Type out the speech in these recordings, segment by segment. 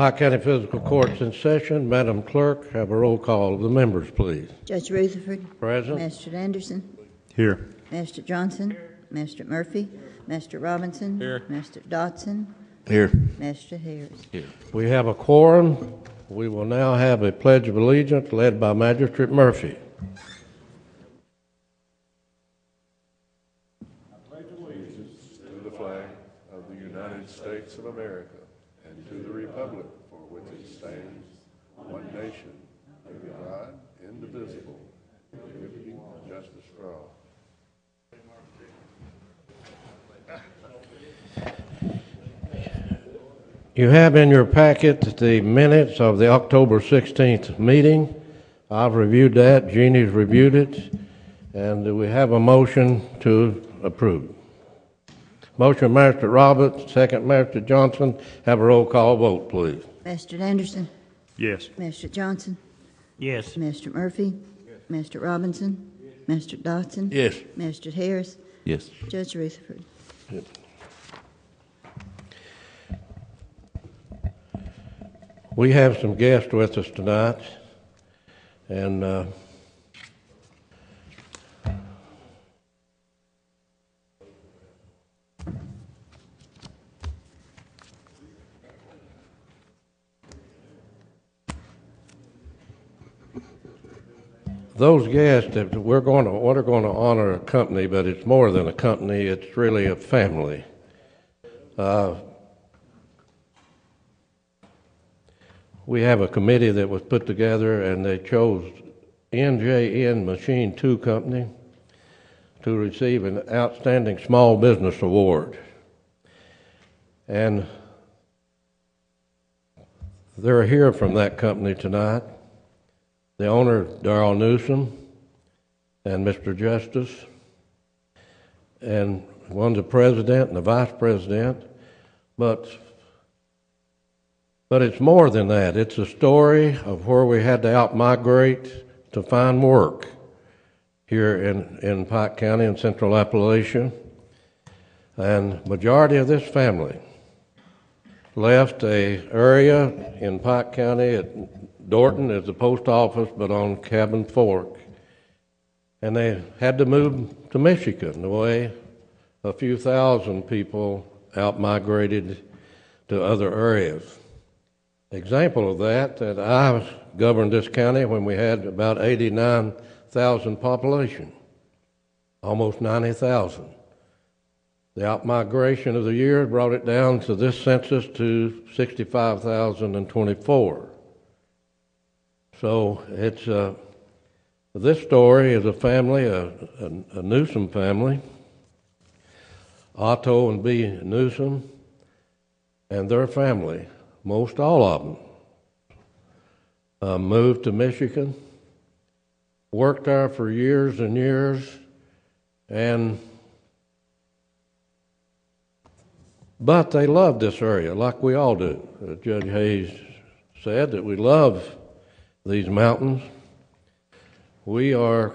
Pike County Fiscal Court's in session. Madam Clerk, have a roll call of the members, please. Judge Rutherford. Present. Master Anderson. Here. Master Johnson. Master Murphy. Master Robinson. Here. Master Dotson. Here. Master Harris. Here. We have a quorum. We will now have a Pledge of Allegiance led by Magistrate Murphy. I pledge allegiance to the flag of the United States of America and to the republic for which it stands, one nation, under God, indivisible, with liberty and justice for all. You have in your packet the minutes of the October 16th meeting. I've reviewed that. Jeannie's reviewed it. And we have a motion to approve. Motion, Master Roberts. Second, Master Johnson. Have a roll call vote, please. Master Anderson. Yes. Master Johnson. Yes. Master Murphy. Yes. Master Robinson. Yes. Master Dotson. Yes. Master Harris. Yes. Judge Rutherford. Yes. We have some guests with us tonight, and those guests that we're going to honor a company, but it's more than a company; it's really a family. We have a committee that was put together, and they chose NJN Machine 2 Company to receive an Outstanding Small Business Award. And they're here from that company tonight. The owner, Darrell Newsom, and Mr. Justice, and one's the president and the vice president, but it's more than that. It's a story of where we had to out-migrate to find work here in Pike County in Central Appalachia. And majority of this family left a area in Pike County at Dorton as the post office, but on Cabin Fork. And they had to move to Michigan, the way a few thousand people out-migrated to other areas. Example of that I governed this county when we had about 89,000 population, almost 90,000. The out-migration of the year brought it down to this census to 65,024. So it's this story is a family, a Newsom family, Otto and B. Newsom, and their family. Most all of them moved to Michigan, worked there for years and years, but they loved this area like we all do. Judge Hayes said that we love these mountains. We're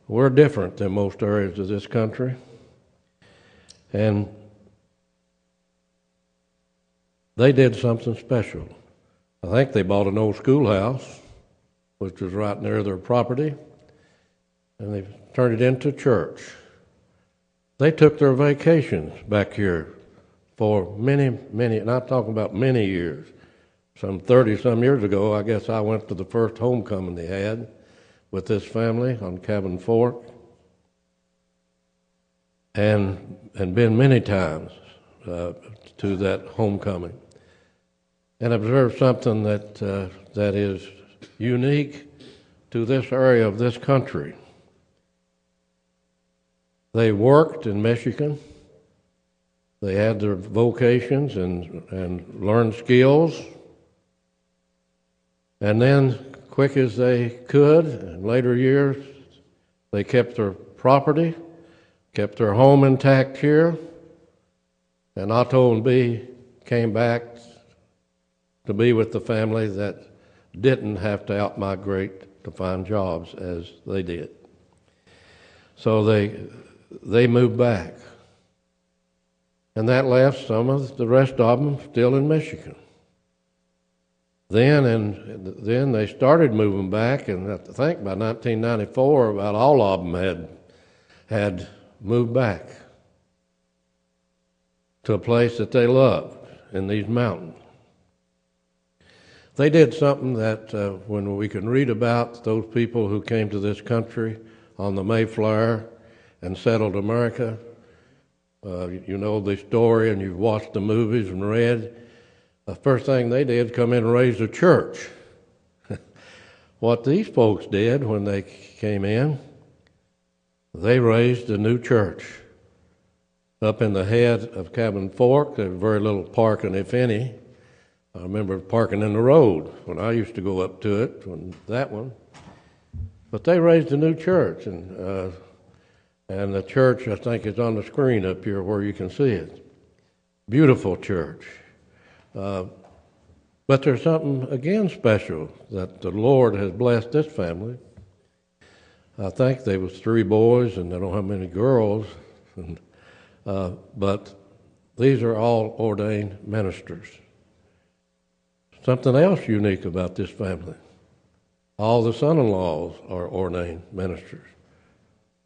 different than most areas of this country, and they did something special. I think they bought an old schoolhouse, which was right near their property, and they turned it into church. They took their vacations back here for many, and I'm talking about many years. Some 30-some years ago, I guess I went to the first homecoming they had with this family on Cabin Fork, and been many times to that homecoming, and observed something that is unique to this area of this country. They worked in Michigan. They had their vocations and learned skills. And then, quick as they could, in later years, they kept their property, kept their home intact here, and Otto and Bee came back to be with the family that didn't have to out-migrate to find jobs as they did. So they moved back. And that left some of the rest of them still in Michigan. Then they started moving back, and I think by 1994, about all of them had moved back to a place that they loved in these mountains. They did something that when we can read about those people who came to this country on the Mayflower and settled America, you know the story and you've watched the movies and read. The first thing they did, come in and raise a church. What these folks did when they came in, they raised a new church. Up in the head of Cabin Fork, there was very little parking, if any. I remember parking in the road when I used to go up to it, that one. But they raised a new church, and the church, I think, is on the screen up here where you can see it. Beautiful church. But there's something, again, special that the Lord has blessed this family. I think there was 3 boys, and I don't know how many girls, but these are all ordained ministers. Something else unique about this family. All the son-in-laws are ordained ministers.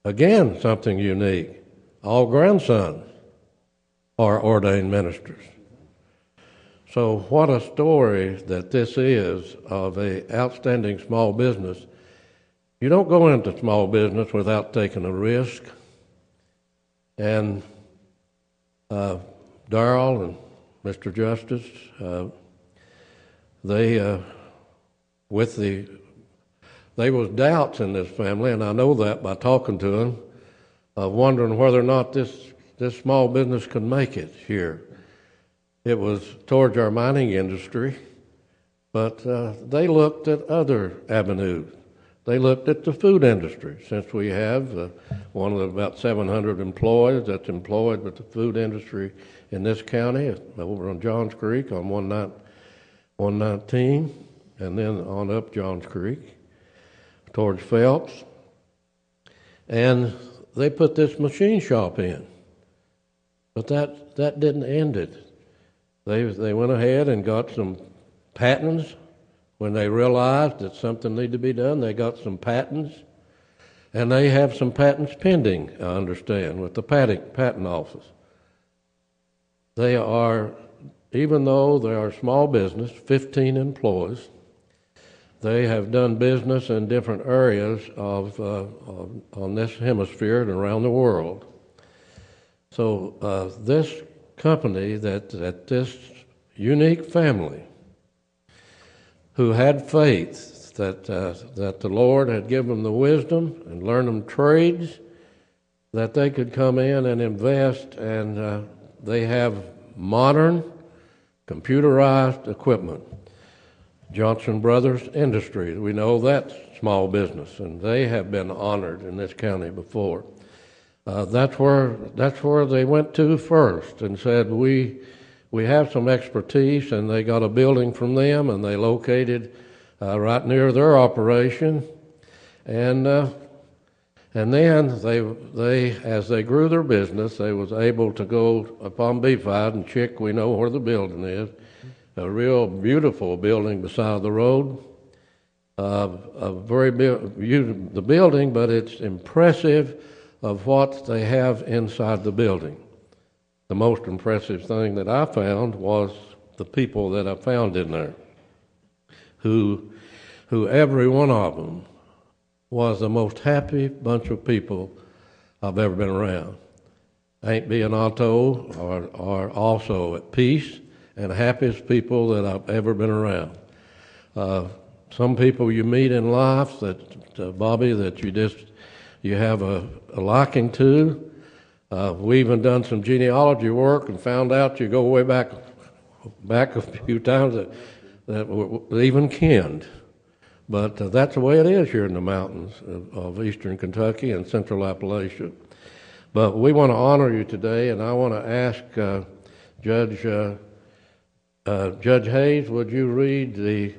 Again, something unique. All grandsons are ordained ministers. So what a story that this is of an outstanding small business. You don't go into small business without taking a risk. And Darrell and Mr. Justice, there was doubts in this family, and I know that by talking to them, wondering whether or not this small business could make it here. It was towards our mining industry, but they looked at other avenues. They looked at the food industry, since we have one of the about 700 employees that's employed with the food industry in this county, over on Johns Creek on 119, and then on up Johns Creek towards Phelps. And they put this machine shop in, but that didn't end it. They went ahead and got some patents. When they realized that something needed to be done, they got some patents. And they have some patents pending, I understand, with the patent office. They are, even though they are a small business, 15 employees, they have done business in different areas on this hemisphere and around the world. So this company, that this unique family who had faith that the Lord had given them the wisdom and learned them trades, that they could come in and invest, and they have modern computerized equipment. Johnson Brothers Industries, we know that's small business, and they have been honored in this county before. That's where they went to first and said, we have some expertise, and they got a building from them, and they located right near their operation, and then they as they grew their business, they was able to go upon B-5 and check. We know where the building is, a real beautiful building beside the road. The building, but it's impressive of what they have inside the building. The most impressive thing that I found was the people that I found in there, who every one of them was the most happy bunch of people I've ever been around. Ain't being Otto are also at peace and happiest people that I've ever been around. Some people you meet in life that Bobby, that you have a liking to. We even done some genealogy work and found out you go way back a few times that were even kinned. But that's the way it is here in the mountains of eastern Kentucky and central Appalachia. But we want to honor you today, and I want to ask Judge Hayes, would you read the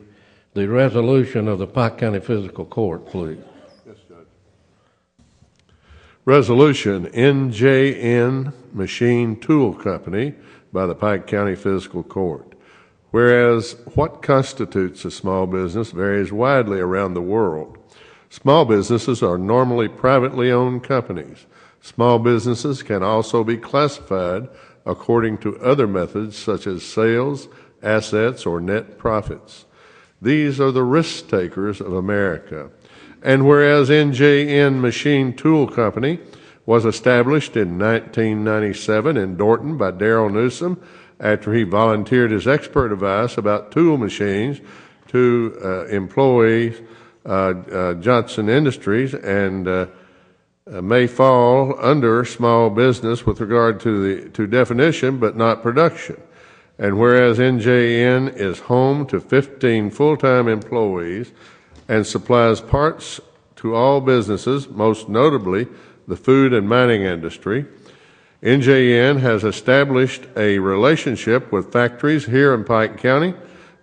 resolution of the Pike County Fiscal Court, please? Yes, Judge. Resolution NJN Machine Tool Company by the Pike County Fiscal Court. Whereas what constitutes a small business varies widely around the world. Small businesses are normally privately owned companies. Small businesses can also be classified according to other methods such as sales, assets, or net profits. These are the risk takers of America. And whereas NJN Machine Tool Company was established in 1997 in Dorton by Darrell Newsom after he volunteered his expert advice about tool machines to employees Johnson Industries, and may fall under small business with regard to definition but not production. And whereas NJN is home to 15 full-time employees and supplies parts to all businesses, most notably the food and mining industry, NJN has established a relationship with factories here in Pike County,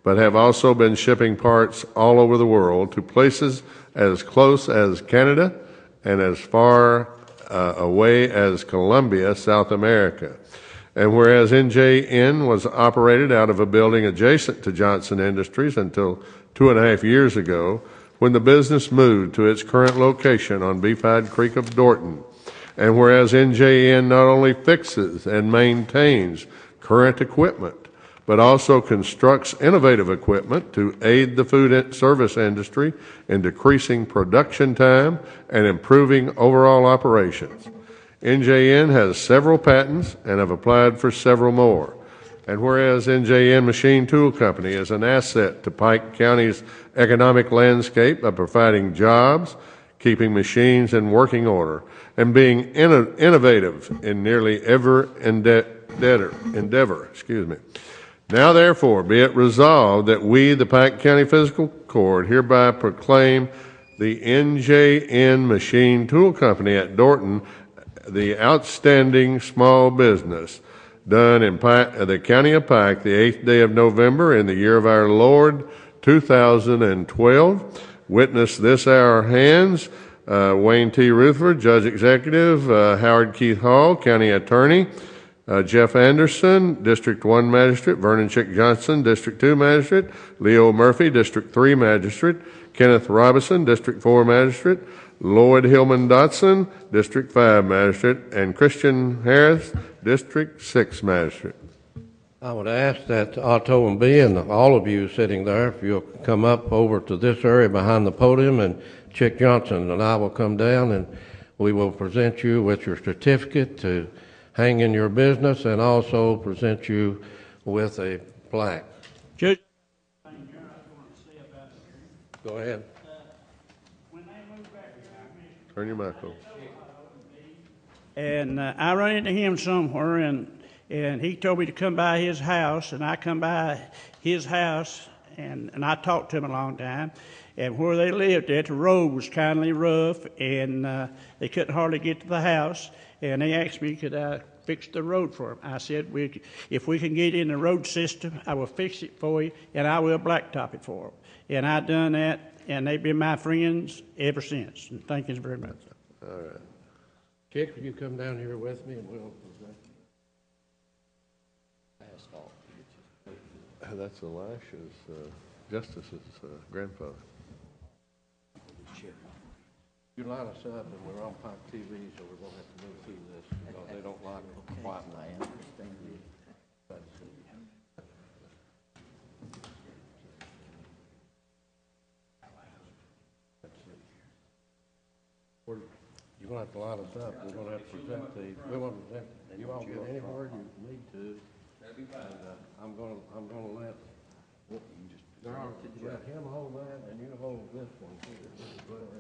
but have also been shipping parts all over the world to places as close as Canada and as far away as Colombia, South America. And whereas NJN was operated out of a building adjacent to Johnson Industries until 2.5 years ago, when the business moved to its current location on Beefhide Creek of Dorton. And whereas NJN not only fixes and maintains current equipment, but also constructs innovative equipment to aid the food service industry in decreasing production time and improving overall operations. NJN has several patents and have applied for several more. And whereas NJN Machine Tool Company is an asset to Pike County's economic landscape by providing jobs, keeping machines in working order, and being innovative in nearly every endeavor. Now, therefore, be it resolved that we, the Pike County Fiscal Court, hereby proclaim the NJN Machine Tool Company at Dorton the outstanding small business done in the County of Pike the 8th day of November in the year of our Lord 2012. Witness this our hands, Wayne T. Rutherford, Judge Executive, Howard Keith Hall, County Attorney, Jeff Anderson, District 1 Magistrate, Vernon Chick Johnson, District 2 Magistrate, Leo Murphy, District 3 Magistrate, Kenneth Robinson, District 4 Magistrate, Lloyd Hillman Dotson, District 5 Magistrate, and Christian Harris, District 6 Magistrate. I would ask that Otto and B and all of you sitting there, if you'll come up over to this area behind the podium, and Chick Johnson and I will come down and we will present you with your certificate to hang in your business and also present you with a plaque. Judge, Go ahead. Turn your mic on. And I run into him somewhere, and he told me to come by his house, and I come by his house, and I talked to him a long time. And where they lived at, the road was kind of rough, and they couldn't hardly get to the house. And they asked me, could I fix the road for them? I said, if we can get in the road system, I will fix it for you, and I will blacktop it for them. And I done that, and they've been my friends ever since. And thank you very much. All right. Chick, will you come down here with me and we'll present you? That's Elisha's, Justice's grandfather. You line us up, and we're on Pike TV, so we're going to have to move through this because they don't like quiet. I understand you. You're going to have to line us up. We're going to have to present we want to present, and you all go anywhere you need to. And I'm going to let him hold that, and you hold this one here. Whatever.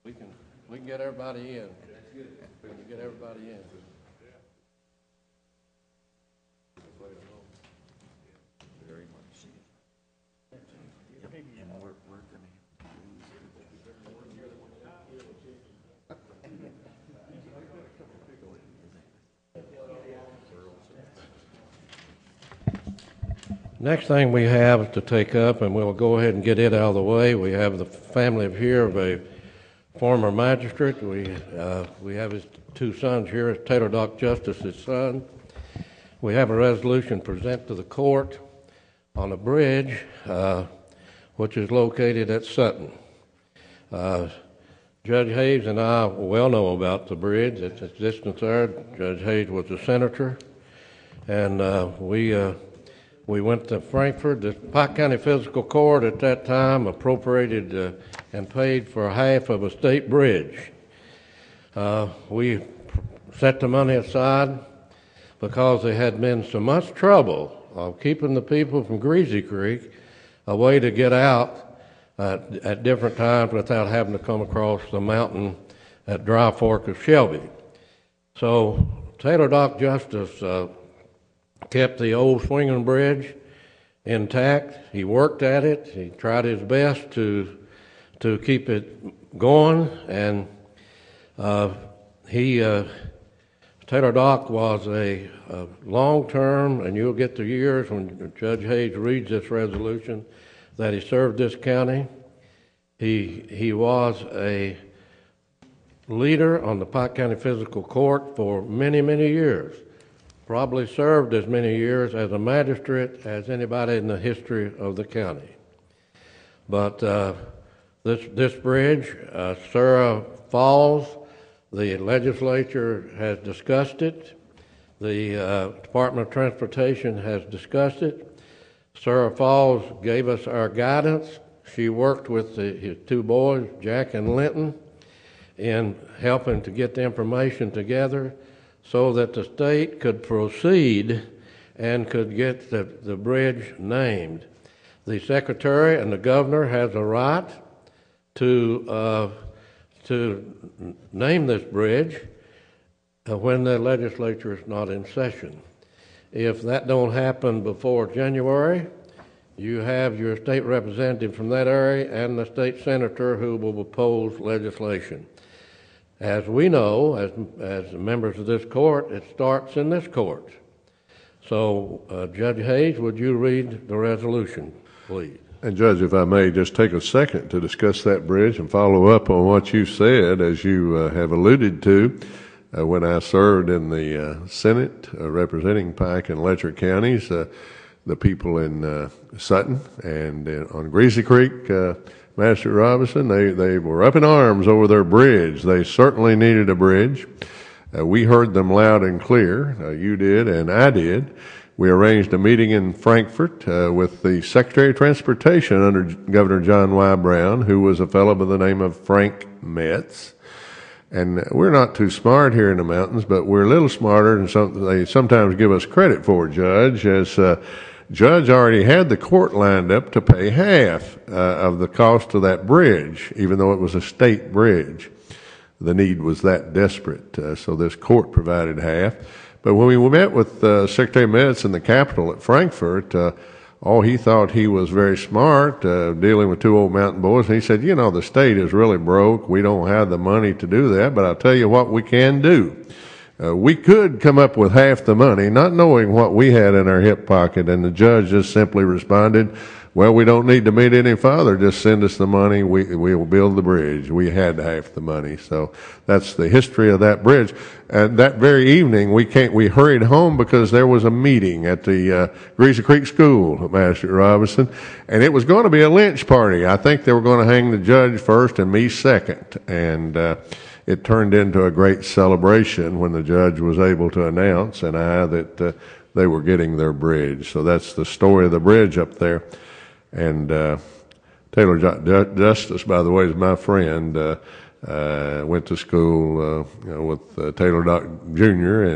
We can get everybody in. We can get everybody in. Very much. And we're going to. Next thing we have to take up, and we'll go ahead and get it out of the way, we have the family here of a former magistrate. We have his two sons here, Taylor Dock Justice's son. We have a resolution present to the court on a bridge which is located at Sutton. Judge Hayes and I well know about the bridge. It's its distance there. Judge Hayes was a senator, and we went to Frankfort. The Pike County Fiscal Court at that time appropriated and paid for half of a state bridge. We set the money aside because there had been so much trouble of keeping the people from Greasy Creek a way to get out at different times without having to come across the mountain at Dry Fork of Shelby. So Taylor Dock Justice kept the old swinging bridge intact. He worked at it. He tried his best to keep it going, and Taylor Dock was a long-term, and you'll get the years when Judge Hayes reads this resolution, that he served this county. He was a leader on the Pike County Fiscal Court for many, many years. Probably served as many years as a magistrate as anybody in the history of the county. But this bridge, Surrey Falls, the legislature has discussed it. The Department of Transportation has discussed it. Surrey Falls gave us our guidance. She worked with his two boys, Jack and Linton, in helping to get the information together so that the state could proceed and could get the bridge named. The secretary and the governor has a right to name this bridge when the legislature is not in session. If that don't happen before January, you have your state representative from that area and the state senator who will oppose legislation. As we know, as members of this court, it starts in this court. So, Judge Hayes, would you read the resolution, please? And Judge, if I may just take a second to discuss that bridge and follow up on what you said, as you have alluded to. When I served in the Senate representing Pike and Letcher counties, the people in Sutton and on Greasy Creek, Master Robinson, they were up in arms over their bridge. They certainly needed a bridge. We heard them loud and clear. You did and I did. We arranged a meeting in Frankfort with the Secretary of Transportation under Governor John Y. Brown, who was a fellow by the name of Frank Metz. And we're not too smart here in the mountains, but we're a little smarter than they sometimes give us credit for, Judge, as Judge already had the court lined up to pay half of the cost of that bridge, even though it was a state bridge. The need was that desperate, so this court provided half. But when we met with Secretary Metz in the Capitol at Frankfort, he thought he was very smart, dealing with two old mountain boys. And he said, you know, the state is really broke. We don't have the money to do that, but I'll tell you what we can do. We could come up with half the money, not knowing what we had in our hip pocket. And the judge just simply responded, well, we don't need to meet any farther. Just send us the money. We will build the bridge. We had half the money. So that's the history of that bridge. And that very evening, we hurried home because there was a meeting at the Greasy Creek School, Master Robinson, and it was going to be a lynch party. I think they were going to hang the judge first and me second. And it turned into a great celebration when the judge was able to announce that they were getting their bridge. So that's the story of the bridge up there. And Taylor Justice, by the way, is my friend. Went to school with Taylor Dock Jr.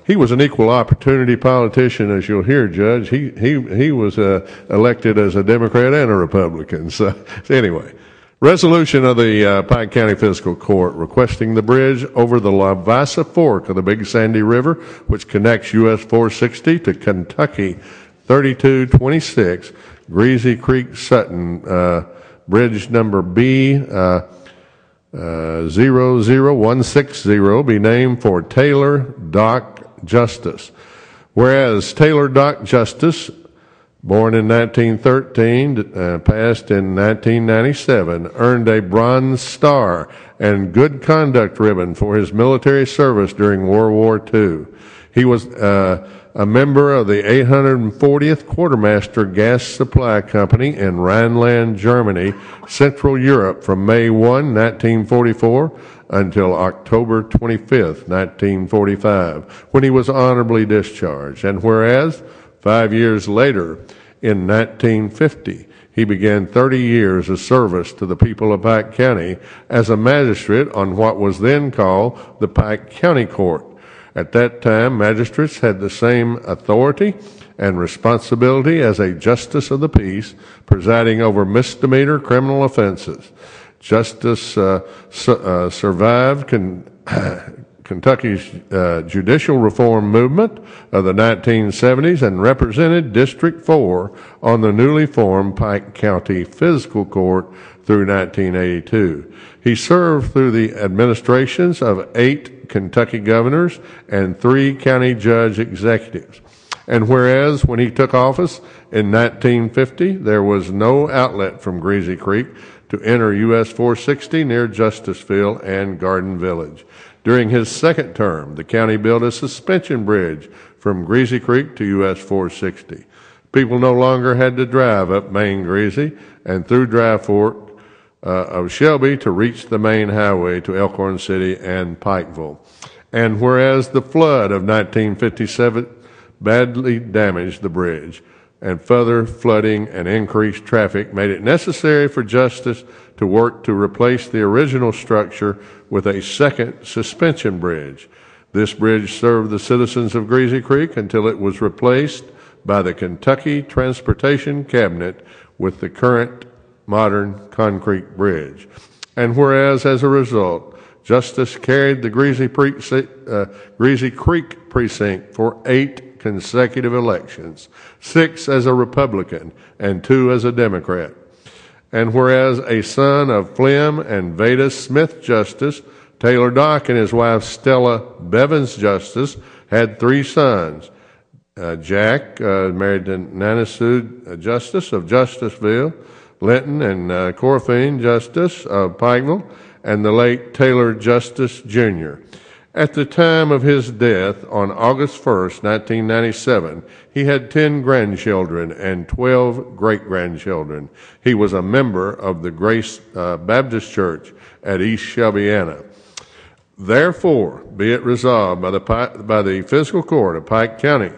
He was an equal opportunity politician, as you'll hear, Judge. He was elected as a Democrat and a Republican. So anyway, resolution of the Pike County Fiscal Court requesting the bridge over the La Vasa Fork of the Big Sandy River, which connects US 460 to Kentucky 3226, Greasy Creek Sutton, bridge number B 00160, be named for Taylor Dock Justice. Whereas Taylor Dock Justice, born in 1913, passed in 1997, earned a Bronze Star and Good Conduct Ribbon for his military service during World War II. He was a member of the 840th Quartermaster Gas Supply Company in Rhineland, Germany, Central Europe from May 1, 1944 until October 25, 1945, when he was honorably discharged. And whereas 5 years later, in 1950, he began 30 years of service to the people of Pike County as a magistrate on what was then called the Pike County Court. At that time, magistrates had the same authority and responsibility as a justice of the peace, presiding over misdemeanor criminal offenses. Justice survived Kentucky's judicial reform movement of the 1970s and represented District 4 on the newly formed Pike County Fiscal Court through 1982. He served through the administrations of 8 Kentucky governors and 3 county judge executives. And whereas when he took office in 1950, there was no outlet from Greasy Creek to enter US 460 near Justiceville and Garden Village. During his second term, the county built a suspension bridge from Greasy Creek to US 460. People no longer had to drive up Main Greasy and through Dry Fork of Shelby to reach the main highway to Elkhorn City and Pikeville. And whereas the flood of 1957 badly damaged the bridge, and further flooding and increased traffic made it necessary for Justice to work to replace the original structure with a second suspension bridge. This bridge served the citizens of Greasy Creek until it was replaced by the Kentucky Transportation Cabinet with the current modern concrete bridge. And whereas, as a result, Justice carried the Greasy Creek precinct for 8 consecutive elections, 6 as a Republican and 2 as a Democrat. And whereas a son of Flem and Veda Smith Justice, Taylor Dock and his wife Stella Bevins Justice had 3 sons. Jack, married to Nana Sue Justice of Justiceville, Linton and Coraphine Justice of Pikeville, and the late Taylor Justice Jr. At the time of his death on August 1st, 1997, he had 10 grandchildren and 12 great-grandchildren. He was a member of the Grace Baptist Church at East Shelbyana. Therefore, be it resolved by the Fiscal Court of Pike County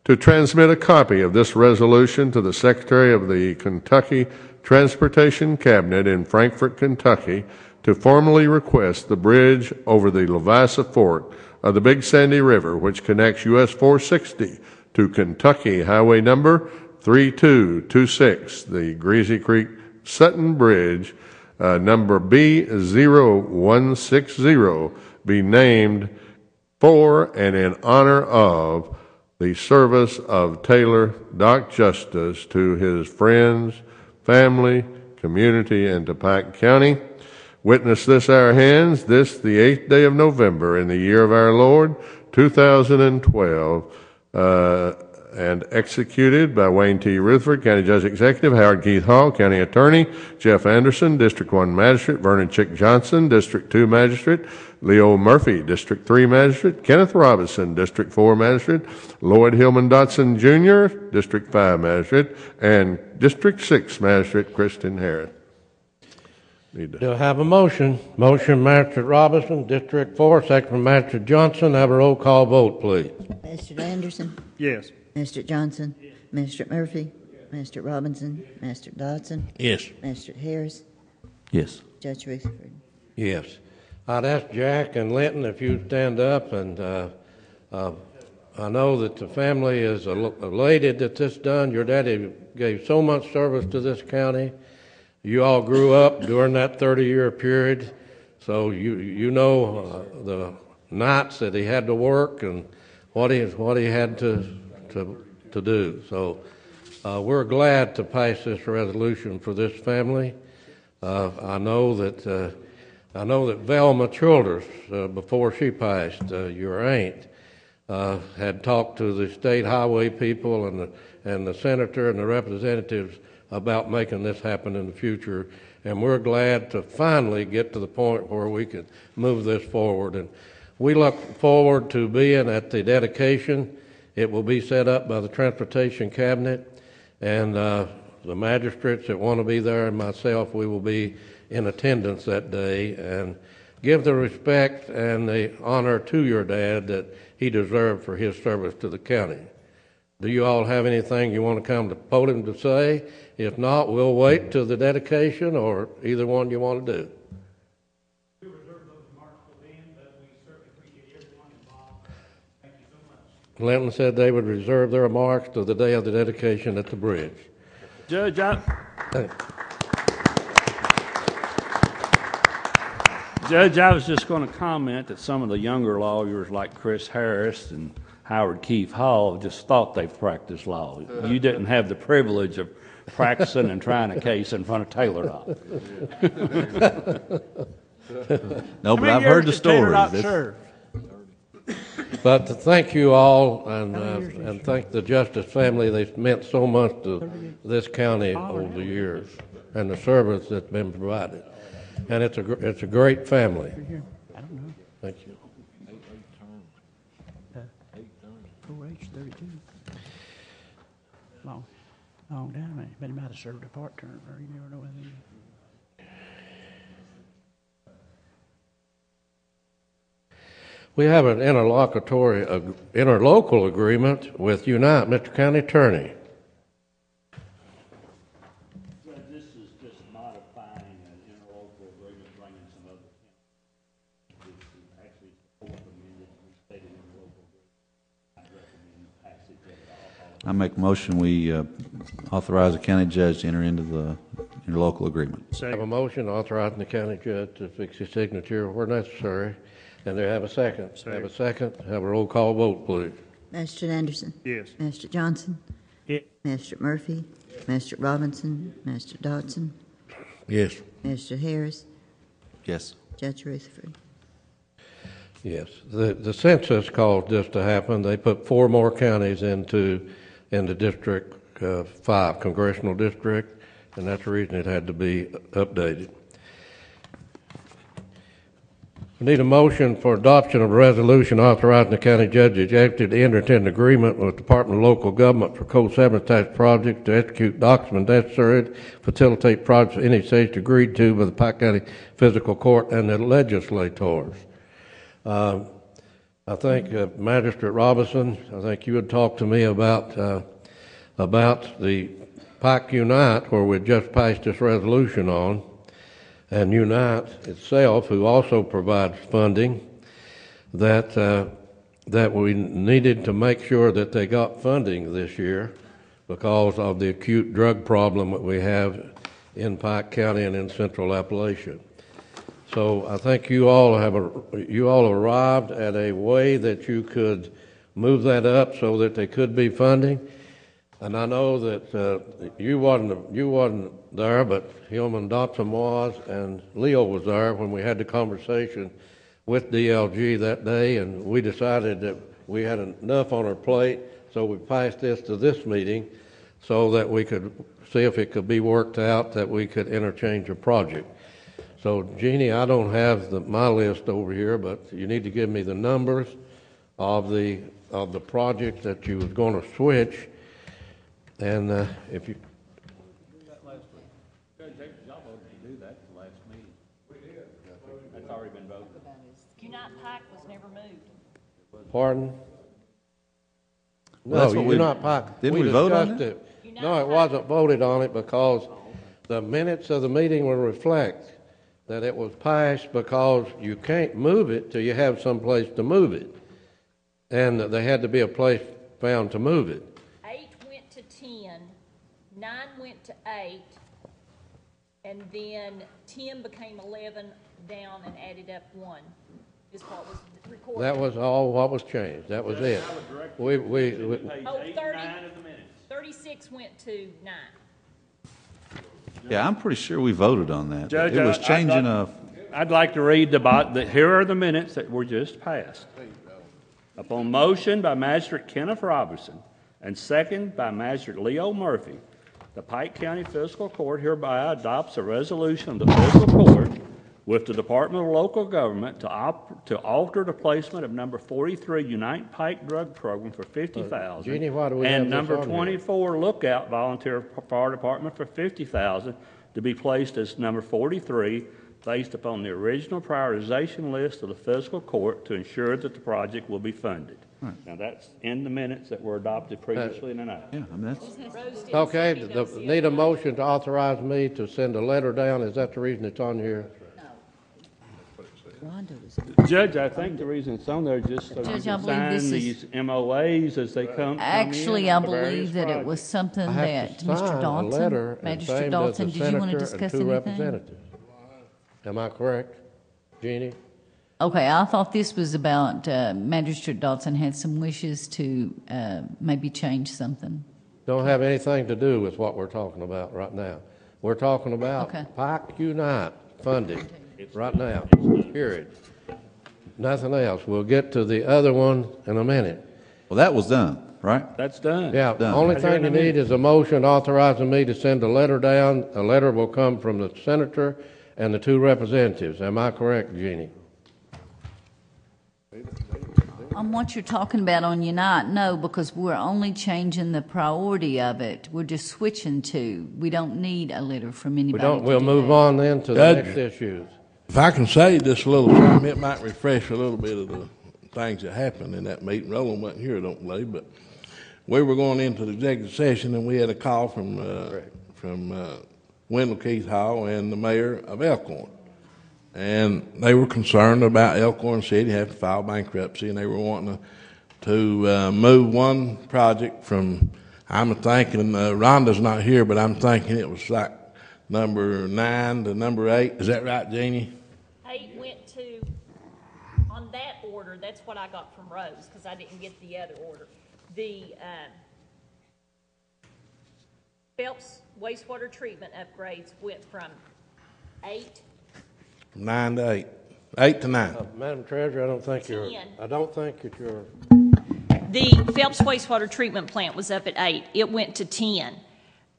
to transmit a copy of this resolution to the Secretary of the Kentucky Transportation Cabinet in Frankfort, Kentucky, to formally request the bridge over the Leviathan Fork of the Big Sandy River, which connects US 460 to Kentucky Highway number 3226, the Greasy Creek Sutton Bridge, number B0160, be named for and in honor of the service of Taylor Dock Justice to his friends, family, community, and to Pike County. Witness this our hands, this the 8th day of November in the year of our Lord, 2012, and executed by Wayne T. Rutherford, County Judge Executive, Howard Keith Hall, County Attorney, Jeff Anderson, District 1 Magistrate, Vernon Chick Johnson, District 2 Magistrate, Leo Murphy, District 3 Magistrate, Kenneth Robinson, District 4 Magistrate, Lloyd Hillman Dotson Jr., District 5 Magistrate, and District 6 Magistrate, Kristen Harris. Do I have a motion? Motion, Magistrate Robinson, District 4, second from Magistrate Johnson. Have a roll call vote, please. Mr. Anderson? Yes. Mr. Johnson? Yes. Mr. Murphy? Mr. Robinson? Mr. Dodson? Yes. Mr. Harris? Yes. Judge Rutherford? Yes. I'd ask Jack and Linton if you'd stand up, and I know that the family is elated that this is done. Your daddy gave so much service to this county. You all grew up during that 30-year period, so you know the nights that he had to work and what he had to do. So we're glad to pass this resolution for this family. I know that Velma Childers, before she passed, your aunt, had talked to the state highway people and the senator and the representatives about making this happen in the future, and we're glad to finally get to the point where we can move this forward. And we look forward to being at the dedication It will be set up by the Transportation Cabinet, and the magistrates that want to be there and myself, we will be in attendance that day and give the respect and the honor to your dad that he deserved for his service to the county. Do you all have anything you want to come to the podium to say? If not, we'll wait till the dedication or either one you want to do. We reserve those remarks for then, but we certainly appreciate everyone involved. Thank you so much. Linton said they would reserve their remarks to the day of the dedication at the bridge. Judge, I was just going to comment that some of the younger lawyers like Chris Harris and Howard Keefe Hall just thought they practiced law. You didn't have the privilege of practicing and trying a case in front of Taylor Dock. No, but I've heard the stories. But thank you all, and thank the Justice family. They've meant so much to this county over the years, and the service that's been provided. And it's a great family. Thank you. 4H 32. Long time, man. But he might have served a part term, or you never know anything. We have an interlocal agreement with Unite, Mr. County Attorney. This is just modifying an interlocal agreement, bringing some other counties. This is actually the fourth amendment restated interlocal agreement. I recommend passage of it all. I make a motion we authorize the county judge to enter into the interlocal agreement. I have a motion authorizing the county judge to fix his signature where necessary. And they have a second. Have a second. Have a roll call vote, please. Magistrate Anderson. Yes. Magistrate Johnson. Yes. Magistrate Murphy. Magistrate Robinson. Magistrate Dodson. Yes. Magistrate Harris. Yes. Judge Rutherford. Yes. The census caused this to happen. They put 4 more counties into District 5, Congressional District, and that's the reason it had to be updated. We need a motion for adoption of a resolution authorizing the county judge executive to enter into an agreement with the Department of Local Government for Code 7 tax projects to execute documents necessary to facilitate projects of any stage agreed to by the Pike County Fiscal Court and the legislators. I think Magistrate Robinson, I think you had talked to me about the Pike Unite, where we just passed this resolution on. And Unite itself, who also provides funding, that we needed to make sure that they got funding this year because of the acute drug problem that we have in Pike County and in Central Appalachia. So I think you all arrived at a way that you could move that up so that there could be funding. And I know that you wasn't there, but Hillman Dotson was, and Leo was there when we had the conversation with DLG that day, and we decided that we had enough on our plate, so we passed this to this meeting so that we could see if it could be worked out that we could interchange a project. So, Jeannie, I don't have my list over here, but you need to give me the numbers of the projects that you was going to switch. And if you... Judge, y'all voted to do that at the last meeting. We did. That's already been voted. Unite Pike was never moved. Pardon? Well, no, Unite Pike. Didn't we vote on it? No, it wasn't voted on it because the minutes of the meeting will reflect that it was passed because you can't move it till you have some place to move it. And there had to be a place found to move it. 8 went to 10, 9 went to 8, and then 10 became 11 down and added up 1. Is what was recorded. That was all what was changed. That was it. We 36 went to 9. Yeah, I'm pretty sure we voted on that. Judge, it was changing I'd like to read here are the minutes that were just passed. Upon motion by Magistrate Kenneth Robinson and second by Magistrate Leo Murphy, the Pike County Fiscal Court hereby adopts a resolution of the Fiscal Court with the Department of Local Government to alter the placement of number 43 Unite Pike Drug Program for $50,000. Jeannie, why do we have and this number on here? 24 Lookout Volunteer Fire Department for $50,000 to be placed as number 43 based upon the original prioritization list of the fiscal court to ensure that the project will be funded. Now, that's in the minutes that were adopted previously tonight. Yeah, I mean, that's, Okay, need a motion to authorize me to send a letter down. Is that the reason it's on here? Rhonda was. Judge, I think the reason it's on there is just so you Judge, I can believe sign this is- these MOAs as they come Actually, in I for various believe that it was projects. something I have that to sign Mr. a Dodson, letter, and Magistrate same does Dodson, the did you want to senator and discuss two anything? representatives. Am I correct, Jeannie? Okay, I thought this was about Magistrate Dodson had some wishes to maybe change something. Don't have anything to do with what we're talking about right now. We're talking about Okay. Pike Unite funding right now, period. Nothing else. We'll get to the other one in a minute. well, that was done, right? That's done. Yeah, the Done. only Right here thing in you a need minute. is a motion authorizing me to send a letter down. A letter will come from the senator and the two representatives. Am I correct, Jeannie? On what you're talking about on Unite, no, because we're only changing the priority of it. We're just switching to. We don't need a letter from anybody. We don't, to we'll do move that. on then to the Judge. next issues. If I can say just a little something, it might refresh a little bit of the things that happened in that meeting. Roland wasn't here, I don't believe, but we were going into the executive session, and we had a call from Wendell Keith Hall and the mayor of Elkhorn. And they were concerned about Elkhorn City having to file bankruptcy, and they were wanting to move one project from, I'm thinking, Rhonda's not here, but I'm thinking it was like number 9 to number 8. Is that right, Jeannie? 8 went to, on that order, that's what I got from Rose, because I didn't get the other order. The Phelps wastewater treatment upgrades went from 8 9 to 8. 8 to 9. Madam Treasurer, I don't think you're, 10. I don't think that you're, The Phelps wastewater treatment plant was up at 8. It went to 10.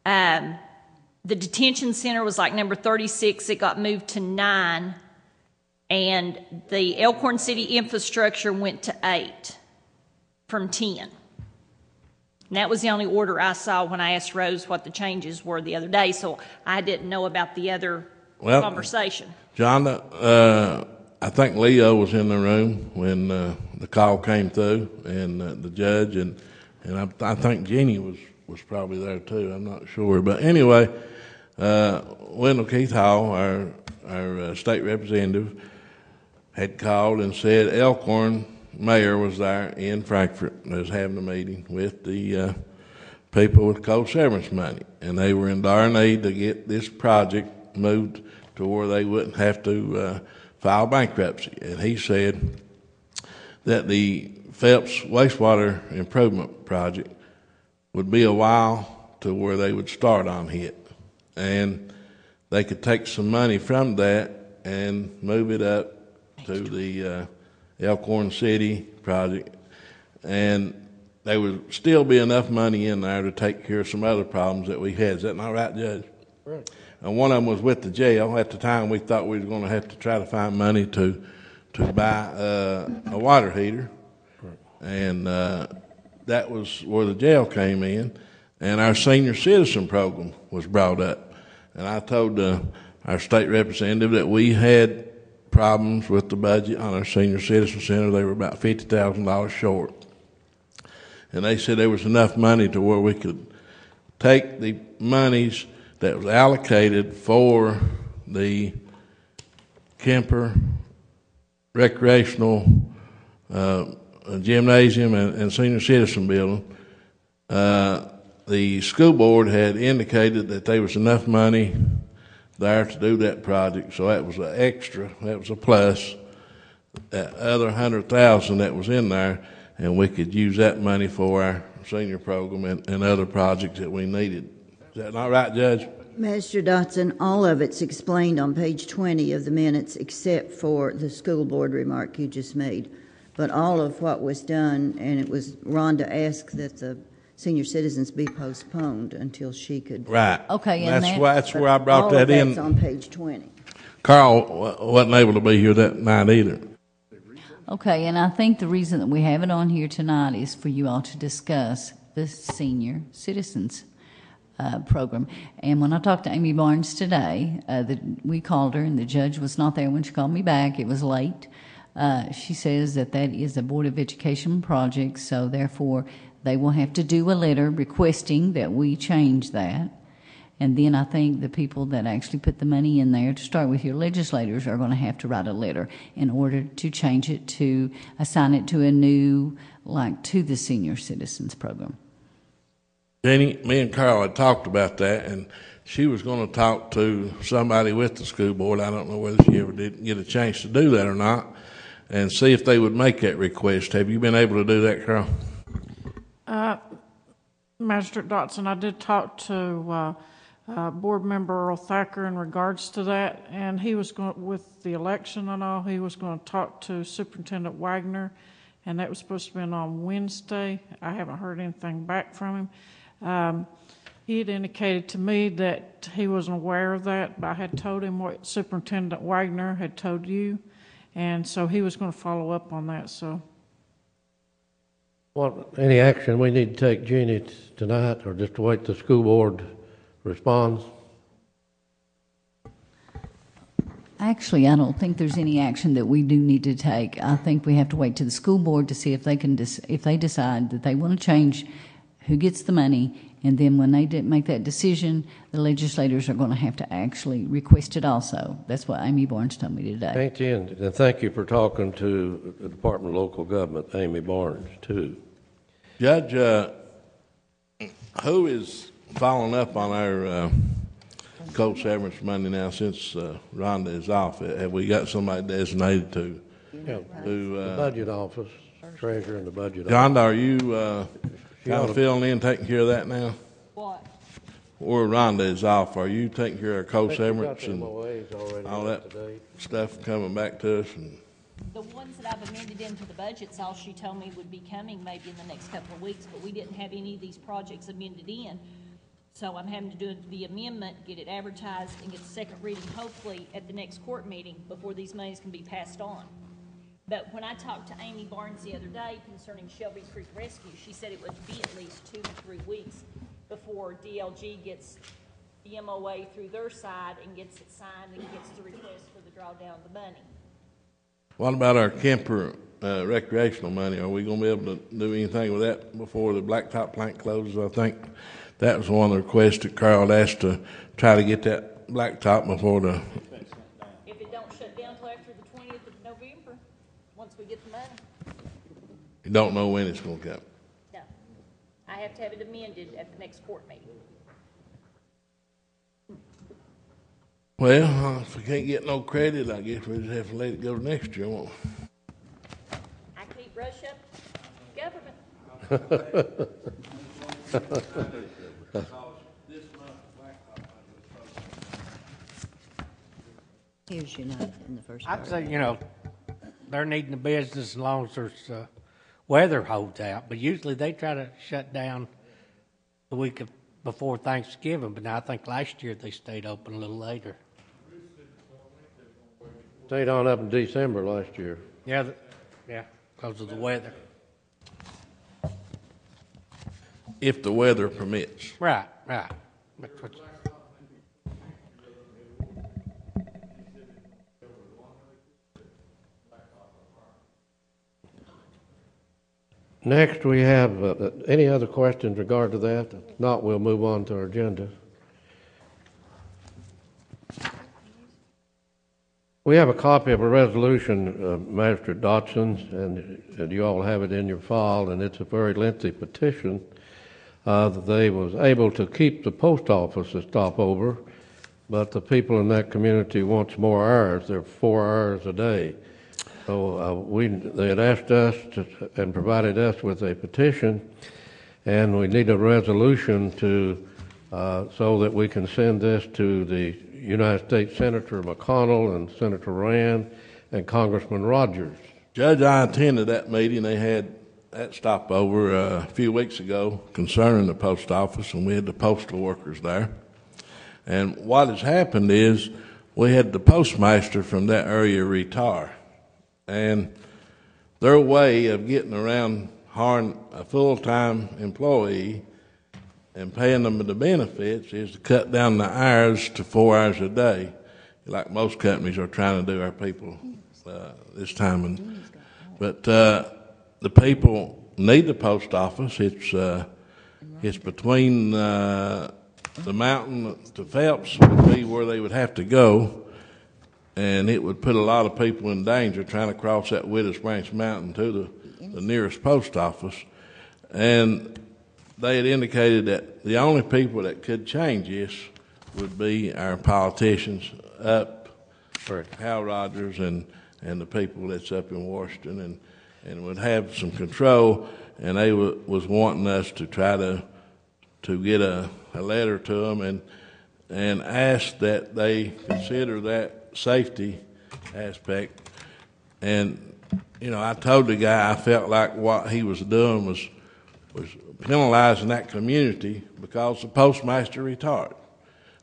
The detention center was like number 36. It got moved to 9. And the Elkhorn City infrastructure went to 8 from 10. And that was the only order I saw when I asked Rose what the changes were the other day. So I didn't know about the other conversation. John, I think Leo was in the room when the call came through, and the judge, and I think Jeannie was probably there too. I'm not sure, but anyway, Wendell Keith Hall, our state representative, had called and said Elkhorn mayor was there in Frankfort. They was having a meeting with the people with coal severance money, and they were in dire need to get this project moved to where they wouldn't have to file bankruptcy. And he said that the Phelps wastewater improvement project would be a while to where they would start on it. And they could take some money from that and move it up to the Elkhorn City project. And there would still be enough money in there to take care of some other problems that we had. Is that not right, Judge? right. And one of them was with the jail. At the time, we thought we were going to have to try to find money to buy a water heater. And that was where the jail came in. And our senior citizen program was brought up. And I told our state representative that we had problems with the budget on our senior citizen center. They were about $50,000 short. And they said there was enough money to where we could take the monies that was allocated for the Kemper recreational gymnasium and senior citizen building. The school board had indicated that there was enough money there to do that project, so that was an extra, that was a plus. That other $100,000 that was in there, and we could use that money for our senior program and other projects that we needed. Is that not right, Judge? Mr. Dotson, all of it's explained on page 20 of the minutes except for the school board remark you just made. But all of what was done, and it was Rhonda asked that the senior citizens be postponed until she could. Right. Okay, and that's where I brought that in. All of that's on page 20. Carl wasn't able to be here that night either. Okay, and I think the reason that we have it on here tonight is for you all to discuss the senior citizens program. And when I talked to Amy Barnes today, we called her, and the judge was not there when she called me back. It was late. She says that is a Board of Education project, so therefore they will have to do a letter requesting that we change that. And then I think the people that actually put the money in there, to start with, your legislators are going to have to write a letter in order to change it, to assign it to a new, to the senior citizens program. Jenny, me and Carl had talked about that, and she was going to talk to somebody with the school board. I don't know whether she ever did get a chance to do that or not, and see if they would make that request. Have you been able to do that, Carl? Magistrate Dotson, I did talk to Board Member Earl Thacker in regards to that, and he was going, with the election and all, he was going to talk to Superintendent Wagner, and that was supposed to be on Wednesday. I haven't heard anything back from him. He had indicated to me that he wasn't aware of that, but I had told him what Superintendent Wagner had told you, and so he was going to follow up on that. So, Any action we need to take, Jeannie, tonight, or just wait till the school board responds? Actually, I don't think there's any action that we do need to take. I think we have to wait to the school board to see if they can, if they decide that they want to change who gets the money, and then when they make that decision, the legislators are going to have to actually request it also. That's what Amy Barnes told me today. Thank you, and thank you for talking to the Department of Local Government, Amy Barnes, too. Judge, who is following up on our coach severance money now since Rhonda is off? Have we got somebody designated to the budget office, treasurer in the budget John, office? are you kind of filling in, taking care of that now? What? Where Rhonda is off, are you taking care of co-severance and MOAs already all that stuff coming back to us? And The ones that I've amended into the budgets, all she told me would be coming maybe in the next couple of weeks, but we didn't have any of these projects amended in. So I'm having to do the amendment, get it advertised, and get the second reading hopefully at the next court meeting before these monies can be passed on. But when I talked to Amy Barnes the other day concerning Shelby Creek Rescue, she said it would be at least 2 to 3 weeks before DLG gets the MOA through their side and gets it signed and gets the request for the drawdown of the money. what about our Kemper recreational money? Are we going to be able to do anything with that before the blacktop plant closes? I think that was one of the requests that Carl asked, to try to get that blacktop before the... If it don't shut down till after the 20th of November, once we get the money. You don't know when it's going to come. No. I have to have it amended at the next court meeting. Well, if we can't get no credit, I guess we just have to let it go next year, won't we? I can't rush up government. Here's your note in the first I'd part. say, they're needing the business as long as there's weather holds out. But usually they try to shut down the week before Thanksgiving. But now I think last year they stayed open a little later. Stayed on up in December last year. Yeah, because of the weather. If the weather permits. Right. That's what Next, we have any other questions in regard to that? If not, we'll move on to our agenda. We have a copy of a resolution, Magistrate Dotson, and you all have it in your file, and it's a very lengthy petition that they was able to keep the post office as stopover, but the people in that community wants more hours. They're 4 hours a day. So they had asked us and provided us with a petition, and we need a resolution to so that we can send this to the United States Senator McConnell and Senator Rand and Congressman Rogers. Judge, I attended that meeting. They had that stopover a few weeks ago concerning the post office, and we had the postal workers there. And what has happened is we had the postmaster from that area retire, and their way of getting around hiring a full-time employee and paying them the benefits is to cut down the hours to 4 hours a day, like most companies are trying to do our people this time. But the people need the post office. It's between the mountain to Phelps would be where they would have to go, and it would put a lot of people in danger trying to cross that Widows Branch Mountain to the nearest post office. And they had indicated that the only people that could change this would be our politicians up for Hal Rogers and the people that's up in Washington, and would have some control. And they was wanting us to try to get a letter to them and ask that they consider that safety aspect. And I told the guy I felt like what he was doing was penalizing that community because the postmaster retired,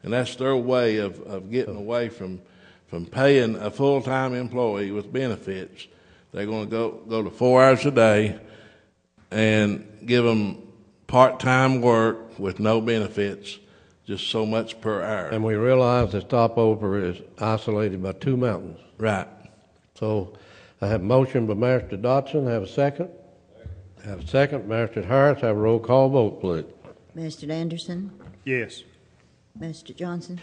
and that's their way of getting away from paying a full-time employee with benefits. They're going to go to 4 hours a day and give them part-time work with no benefits, just so much per hour. And we realize the stopover is isolated by two mountains. Right. So I have a motion by Master Dodson. Have a second? Have a second. Master Harris, have a roll call vote, please. Mr. Anderson? Yes. Mr. Johnson?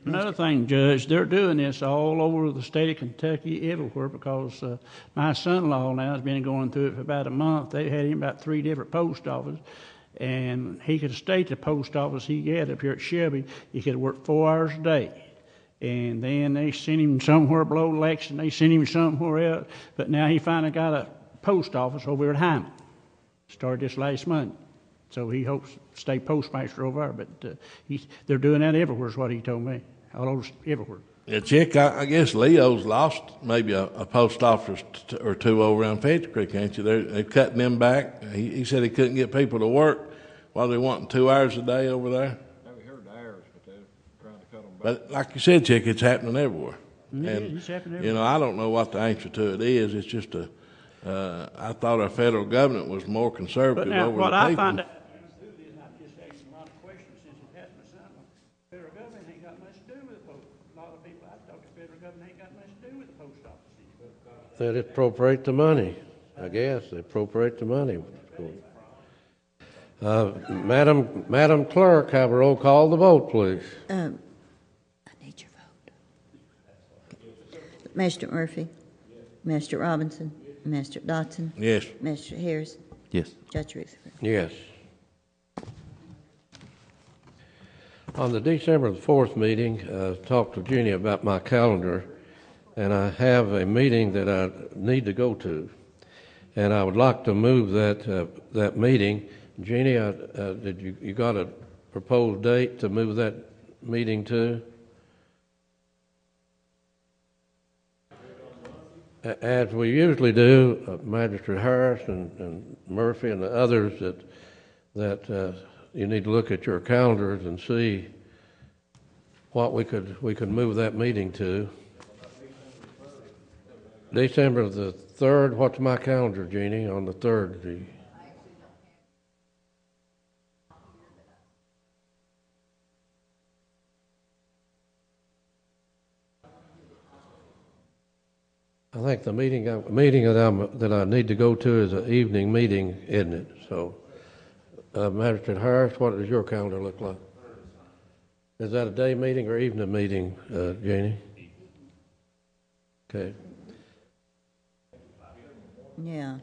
Another thing, Judge, they're doing this all over the state of Kentucky, everywhere, because my son-in-law now has been going through it for about a month. They had him about 3 different post offices, and he could stay at the post office he had up here at Shelby. He could work 4 hours a day. And then they sent him somewhere below Lexington. They sent him somewhere else. But now he finally got a post office over at Hyman. Started this last month. So he hopes to stay postmaster over there. But they're doing that everywhere is what he told me. All over, everywhere. Yeah, Chick, I guess Leo's lost maybe a post office or two over around Fetch Creek, ain't you? They're cutting them back. He said he couldn't get people to work while they're wanting 2 hours a day over there. We heard the hours, but they're trying to cut them back. But like you said, Chick, it's happening everywhere. Yeah, And, it's happening everywhere. I don't know what the answer to it is. It's just I thought our federal government was more conservative But now, over what the I people. find out, I've just asked a lot of questions since it happened to something. Federal government ain't got much to do with the post. A lot of people I've talked to, federal government ain't got much to do with the post office. They appropriate the money. I guess they appropriate the money. Madam Clerk, have a roll call the vote, please. I need your vote. Mr. Murphy? Mr. Robinson? Mr. Dodson? Yes. Mr. Harris? Yes. Judge Rutherford? Yes. On the December the 4th meeting, talked to Jeannie about my calendar, and I have a meeting that I need to go to, and I would like to move that meeting. Jeannie, did you got a proposed date to move that meeting to? As we usually do, Magistrate Harris and Murphy and the others, that you need to look at your calendars and see what we could move that meeting to. December the 3rd. What's my calendar, Jeannie, on the 3rd? I think the meeting that I need to go to is an evening meeting, isn't it? So, Magistrate Harris, what does your calendar look like? Is that a day meeting or evening meeting, Jeannie? Okay. Yeah,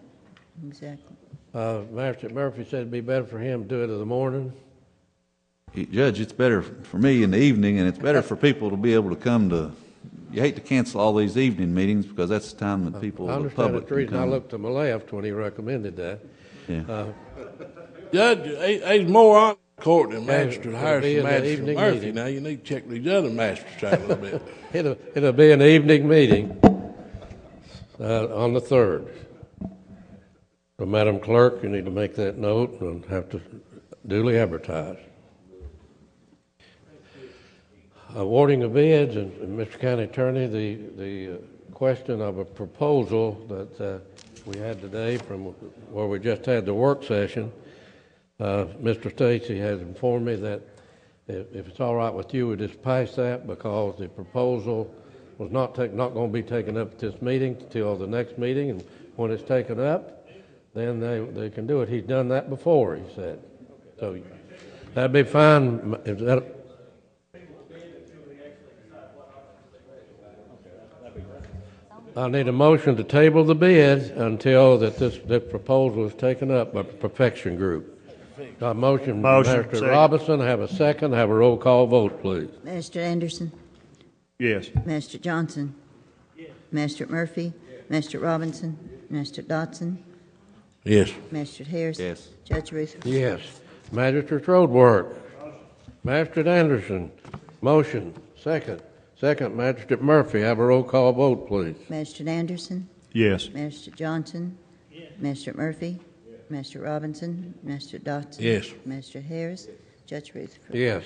exactly. Magistrate Murphy said it'd be better for him to do it in the morning. Judge, it's better for me in the evening, and it's better for people to be able to come to. You hate to cancel all these evening meetings because that's the time that people, I the understand public, the can reason come. I looked to my left when he recommended that. Yeah. Judge, he's more on the court than Magistrate it'll Harris be and in the Magistrate evening Murphy. meeting. Now, you need to check these other magistrates out a little bit. It'll be an evening meeting on the 3rd. So, Madam Clerk, you need to make that note and have to duly advertise. awarding of bids, and Mr. County Attorney, the question of a proposal that we had today from where we just had the work session. Mr. Stacy has informed me that if it's all right with you, we just pass that because the proposal was not going to be taken up at this meeting till the next meeting, and when it's taken up, then they can do it. He's done that before, he said. So that'd be fine. Is that? I need a motion to table the bid until that this proposal is taken up by Perfection Group. Got a motion, Mr. Robinson. Have a second. Have a roll call vote, please. Mr. Anderson? Yes. Mr. Johnson? Yes. Mr. Murphy? Yes. Mr. Robinson? Mr. Dotson? Yes. Mr. Harris? Yes. Judge Ruth? Yes. Magistrate's Road Work. Magistrate Anderson. Motion. Second. Second, Magistrate Murphy. Have a roll call vote, please. Mr. Anderson? Yes. Mr. Johnson? Yes. Mr. Murphy? Yes. Mr. Robinson? Mr. Dotson? Yes. Mr. Harris? Judge Ruth? Yes.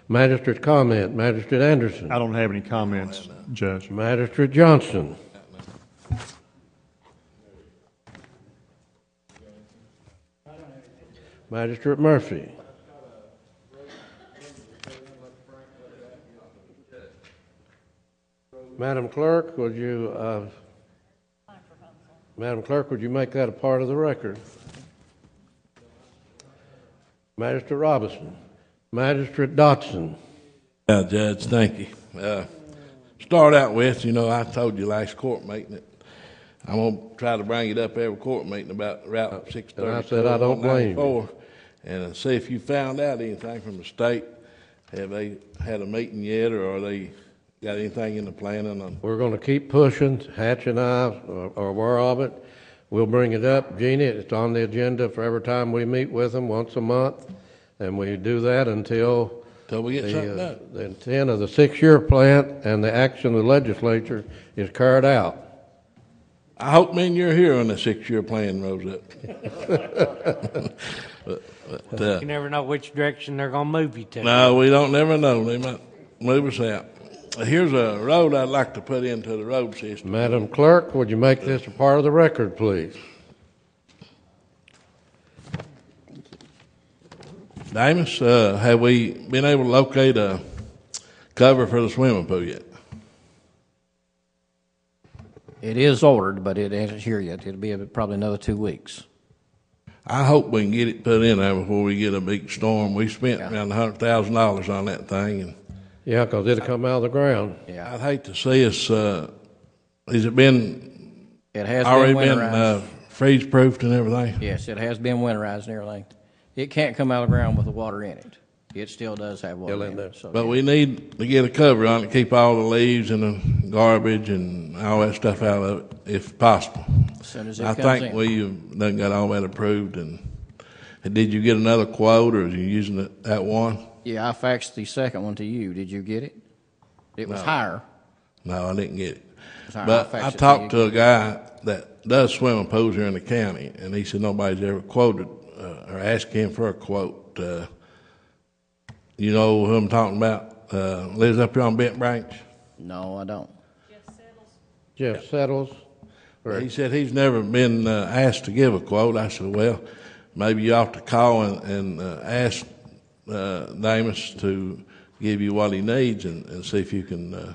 Magistrate's comment. Magistrate Anderson. I don't have any comments, Judge. Magistrate Johnson. Magistrate Murphy. Madam Clerk, would you make that a part of the record? Magistrate Robinson. Magistrate Dotson. Judge, thank you. Start out with, I told you last court meeting that I'm going to try to bring it up every court meeting about Route 630. And I said I don't blame you. And see if you found out anything from the state. Have they had a meeting yet, or are they got anything in the planning? We're going to keep pushing. Hatch and I are aware of it. We'll bring it up. Jeannie, it's on the agenda for every time we meet with them once a month. And we do that until we get something done. The intent of the 6-year plan and the action of the legislature is carried out. I hope, man, you're here when the 6-year plan rolls up. but, You never know which direction they're going to move you to. No, we don't never know. They might move us out. Here's a road I'd like to put into the road system. Madam Clerk, would you make this a part of the record, please? Damus, have we been able to locate a cover for the swimming pool yet? It is ordered, but it ain't here yet. It'll be probably another 2 weeks. I hope we can get it put in there before we get a big storm. We spent around $100,000 on that thing. And yeah, because it'll come out of the ground. Yeah. I'd hate to see us, has it been It has already been winterized. been freeze-proofed and everything? Yes, it has been winterized and everything. It can't come out of the ground with the water in it. It still does have water in it. So But we need to get a cover on it, keep all the leaves and the garbage and all that stuff out of it, if possible. as soon as it I comes think in. we done got all that approved. And did you get another quote, or are you using that one? Yeah, I faxed the second one to you. Did you get it? It was higher. No, I didn't get it. Sorry, But I'll fax I it to talked you. to a guy that does swimming pools here in the county, and he said nobody's ever quoted or asked him for a quote. You know who I'm talking about? Lives up here on Bent Branch? No, I don't. Jeff Settles. He said he's never been asked to give a quote. I said, well, maybe you ought to call and ask Damus to give you what he needs and see if you can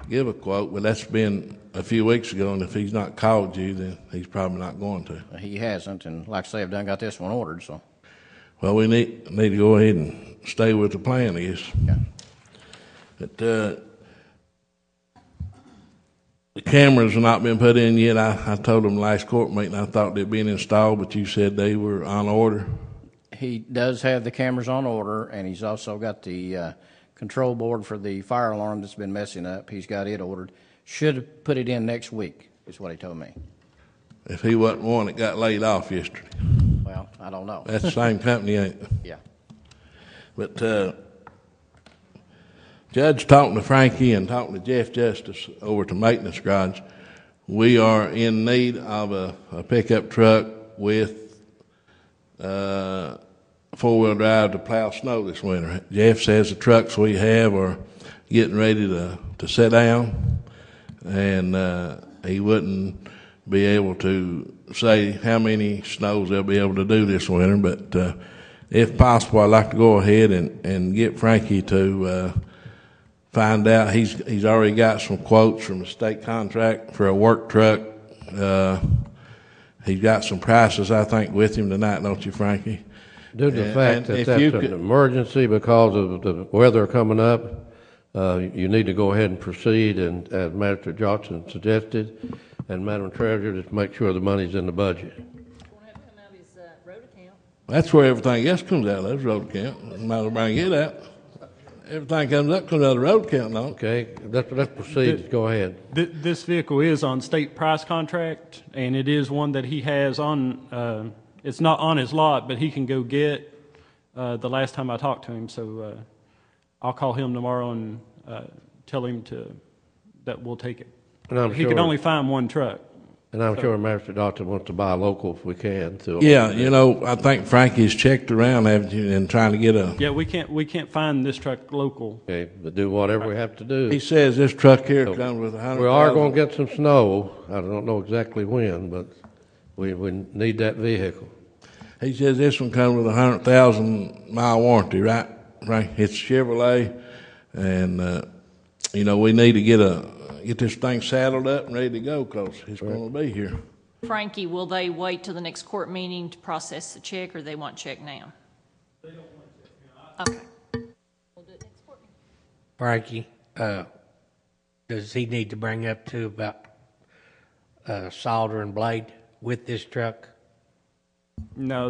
give a quote. But that's been a few weeks ago, and if he's not called you, then he's probably not going to. He hasn't, and like I say, I've done got this one ordered, so. Well, we need to go ahead and stay with the plan, I guess. Yeah. But the cameras have not been put in yet. I told them last court meeting I thought they'd been installed, but you said they were on order. He does have the cameras on order, and he's also got the control board for the fire alarm that's been messing up. He's got it ordered. Should put it in next week, is what he told me. If he wasn't one that got laid off yesterday. Well, I don't know. That's the same company, ain't it? Yeah. But Judge, talking to Frankie and talking to Jeff Justice over to Maintenance Garage, we are in need of a pickup truck with four-wheel drive to plow snow this winter. Jeff says the trucks we have are getting ready to sit down, and he wouldn't be able to say how many snows they'll be able to do this winter. But if possible, I'd like to go ahead and get Frankie to find out. He's already got some quotes from a state contract for a work truck. He's got some prices, I think, with him tonight, don't you, Frankie? Due to the fact that that's an emergency because of the weather coming up, you need to go ahead and proceed, and as Master Johnson suggested, and Madam Treasurer, just make sure the money's in the budget. That's where everything else comes out of, that's road account. Might as well bring it out. Everything comes out of the road account now. Okay, let's proceed. Go ahead. This vehicle is on state price contract, and it is one that he has on, it's not on his lot, but he can go get the last time I talked to him. So I'll call him tomorrow and tell him that we'll take it. And he can only find one truck. And I'm sure Master Doctor wants to buy local if we can. So. Yeah, I think Frankie's checked around, haven't you, and trying to get a... Yeah, we can't find this truck local. Okay, but do whatever we have to do. He says this truck here comes with 100,000. We are going to get some snow. I don't know exactly when, but we need that vehicle. He says this one comes with a 100,000 mile warranty, right, Frank? It's Chevrolet, and we need to get this thing saddled up and ready to go because it's going to be here. Frankie, will they wait till the next court meeting to process the check, or they want check now? They don't want check now. Okay. We'll do it next court meeting. Frankie, does he need to bring up to about solder and blade with this truck? No,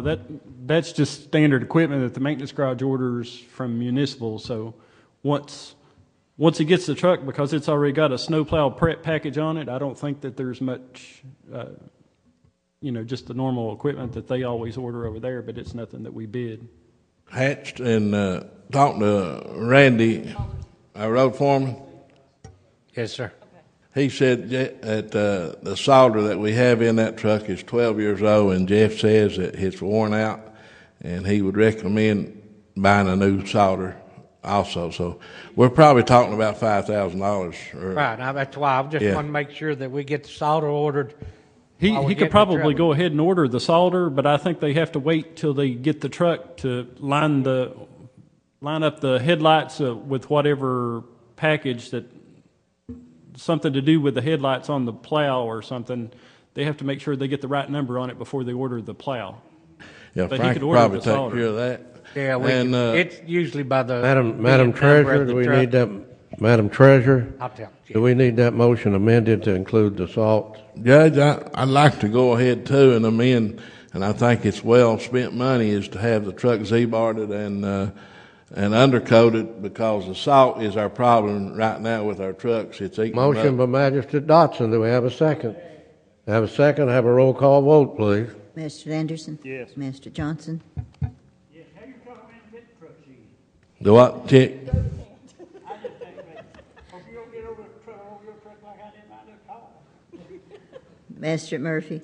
that's just standard equipment that the maintenance garage orders from municipal. So once he gets the truck, because it's already got a snowplow prep package on it, I don't think that there's much, just the normal equipment that they always order over there, but it's nothing that we bid. Hatched and talking to Randy, our road foreman. Yes, sir. He said that the solder that we have in that truck is 12 years old, and Jeff says that it's worn out, and he would recommend buying a new solder also. So we're probably talking about $5,000. Right. Now that's why I just want to make sure that we get the solder ordered. He could probably go ahead and order the solder, but I think they have to wait till they get the truck to line up the headlights with whatever package that something to do with the headlights on the plow or something. They have to make sure they get the right number on it before they order the plow. Yeah, but Frank he could could probably the take solder. care of that. Yeah, it's usually by the Madam Treasurer, do we need that? Madam Treasurer, I'll tell you. do we need that motion amended to include the salt? Judge, I'd like to go ahead too and amend, and I think it's well spent money is to have the truck Z-barred and undercoated, because the salt is our problem right now with our trucks. It's eating Motion by Magistrate Dotson. Do we have a second? Have a second. Have a roll call vote, please. Mr. Anderson? Yes. Mr. Johnson? Yes, how you talking about getting trucks in? Do what, Chick? I just can't make it. If you don't get over your truck like I did, I just call. Mr. Murphy?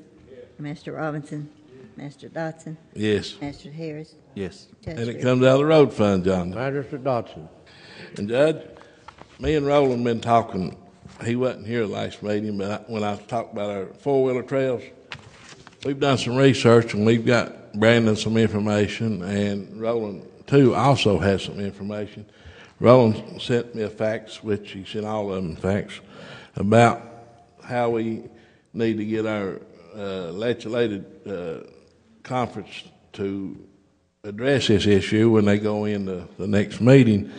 Mr. Robinson? Mr. Dotson? Yes. Mr. Harris? Yes. Judge And it Reed. comes out of the road fund, John. Magistrate Dotson. And Judge, me and Roland been talking. He wasn't here last meeting, but when I talked about our four-wheeler trails, we've done some research, and we've got Brandon some information, and Roland too also has some information. Roland sent me a fax, which he sent all of them fax, about how we need to get our legislated conference to address this issue when they go into the next meeting.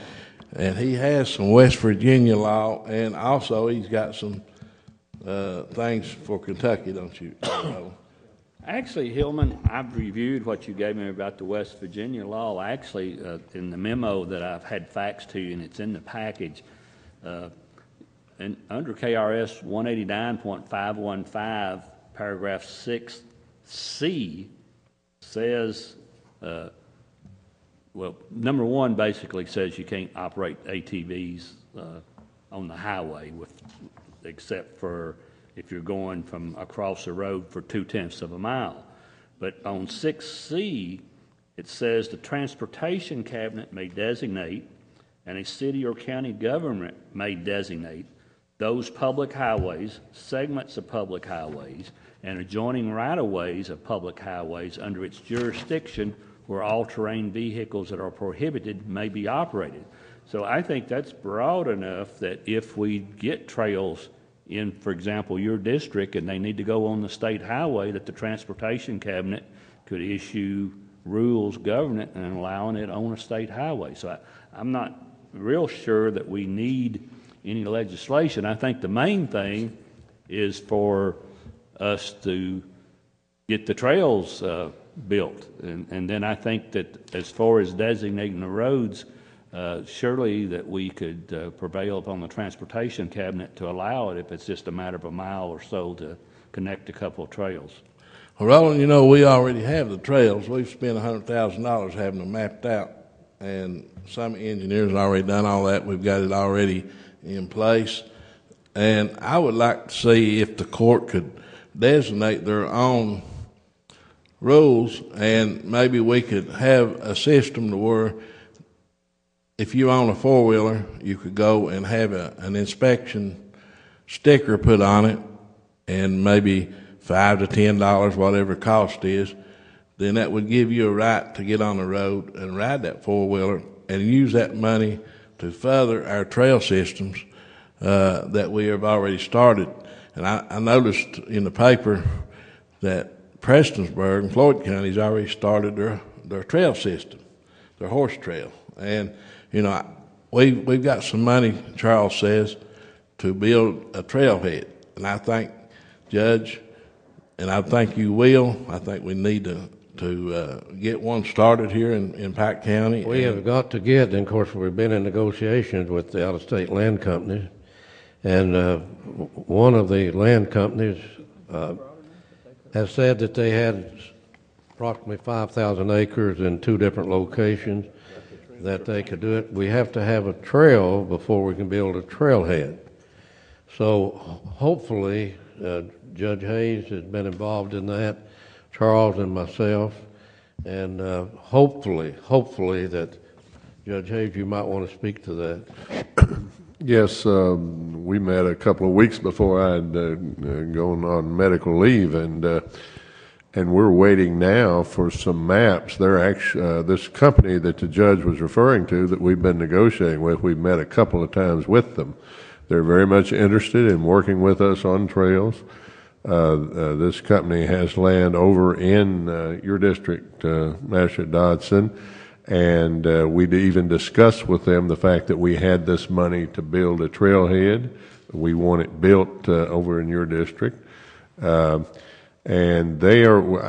And he has some West Virginia law, and also he's got some things for Kentucky, don't you know? Actually, Hillman, I've reviewed what you gave me about the West Virginia law. Actually, in the memo that I've had faxed to you, and it's in the package, and under KRS 189.515, paragraph 6C says, well, number one basically says you can't operate ATVs on the highway except for if you're going from across the road for 0.2 of a mile. But on 6C, it says the Transportation Cabinet may designate and a city or county government may designate those public highways, segments of public highways, and adjoining right-of-ways of public highways under its jurisdiction where all-terrain vehicles that are prohibited may be operated. So I think that's broad enough that if we get trails in, for example, your district, and they need to go on the state highway, that the Transportation Cabinet could issue rules governing it and allowing it on a state highway. So I'm not real sure that we need any legislation. I think the main thing is for us to get the trails built. And then I think that as far as designating the roads, surely that we could prevail upon the Transportation Cabinet to allow it if it's just a matter of a mile or so to connect a couple of trails. Well, Roland, you know, we already have the trails. We've spent $100,000 having them mapped out, and some engineers have already done all that. We've got it already in place. And I would like to see if the court could designate their own rules, and maybe we could have a system to where if you own a four-wheeler, you could go and have an inspection sticker put on it, and maybe $5 to $10, whatever the cost is, then that would give you a right to get on the road and ride that four-wheeler and use that money to further our trail systems that we have already started. And I noticed in the paper that Prestonsburg and Floyd counties already started their trail system, their horse trail. And, you know, we've got some money, Charles says, to build a trailhead. And I think, Judge, and I think you will, I think we need to get one started here in Pike County. We have got to get, and of course we've been in negotiations with the out-of-state land companies, and one of the land companies has said that they had approximately 5,000 acres in 2 different locations that they could do it. We have to have a trail before we can build a trailhead. So hopefully, Judge Hayes has been involved in that, Charles and myself, and hopefully that, Judge Hayes, you might want to speak to that. Yes, we met a couple of weeks before I had gone on medical leave, and we're waiting now for some maps. They're actually this company that the judge was referring to that we've been negotiating with. We've met a couple of times with them. They're very much interested in working with us on trails. This company has land over in your district, Master Dodson, and we'd even discussed with them the fact that we had this money to build a trailhead. We want it built over in your district. And they are,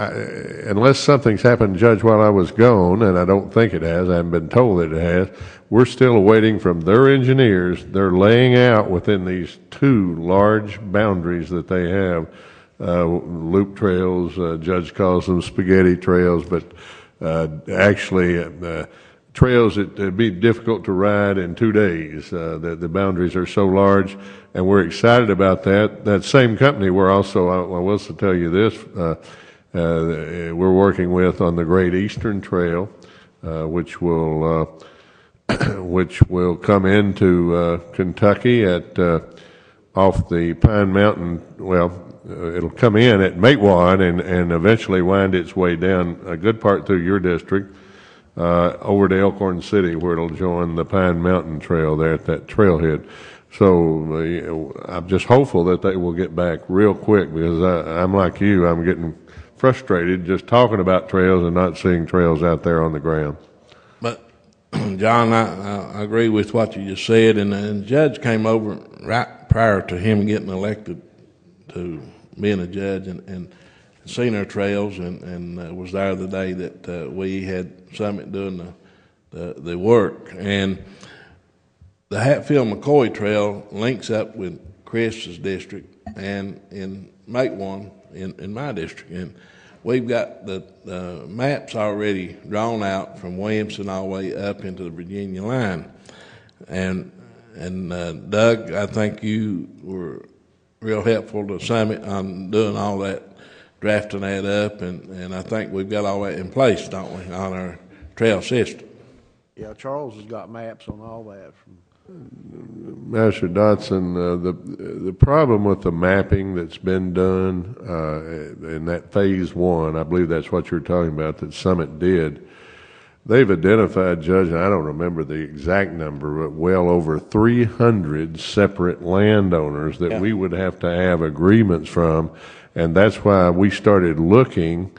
unless something's happened, Judge, while I was gone, and I don't think it has, I haven't been told that it has, we're still awaiting from their engineers. They're laying out within these 2 large boundaries that they have, loop trails, Judge calls them spaghetti trails, but actually trails that would be difficult to ride in 2 days. The boundaries are so large, and we're excited about that. That same company, we're also, I will tell you this, we're working with on the Great Eastern Trail, which will come into Kentucky at off the Pine Mountain. Well, it'll come in at Matewan and eventually wind its way down a good part through your district over to Elkhorn City, where it'll join the Pine Mountain Trail there at that trailhead. So I'm just hopeful that they will get back real quick, because I'm like you, I'm getting frustrated just talking about trails and not seeing trails out there on the ground. But, John, I agree with what you just said, and the judge came over right prior to him getting elected to being a judge and seen our trails, and was there the day that we had Summit doing the work. And the Hatfield-McCoy Trail links up with Chris's district and in Matewan in my district. And we've got the maps already drawn out from Williamson all the way up into the Virginia line. And Doug, I think you were real helpful to Summit on doing all that, drafting that up, and I think we've got all that in place, don't we, on our trail system. Yeah, Charles has got maps on all that. Master Dotson, the problem with the mapping that's been done in that phase one, I believe that's what you're talking about, that Summit did. They've identified, Judge, and I don't remember the exact number, but well over 300 separate landowners that we would have to have agreements from, and that's why we started looking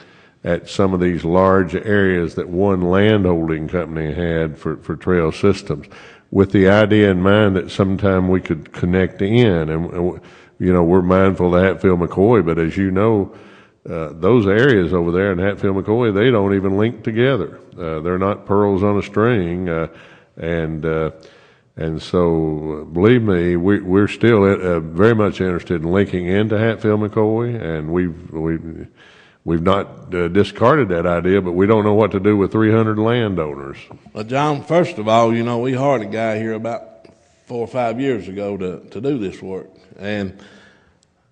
at some of these large areas that one landholding company had for trail systems, with the idea in mind that sometime we could connect in. And you know, we're mindful of Hatfield-McCoy, but as you know, those areas over there in Hatfield-McCoy, they don't even link together. They're not pearls on a string, and so believe me, we're still very much interested in linking into Hatfield-McCoy, and we've not discarded that idea, but we don't know what to do with 300 landowners. Well, John, first of all, you know, we hired a guy here about 4 or 5 years ago to do this work, and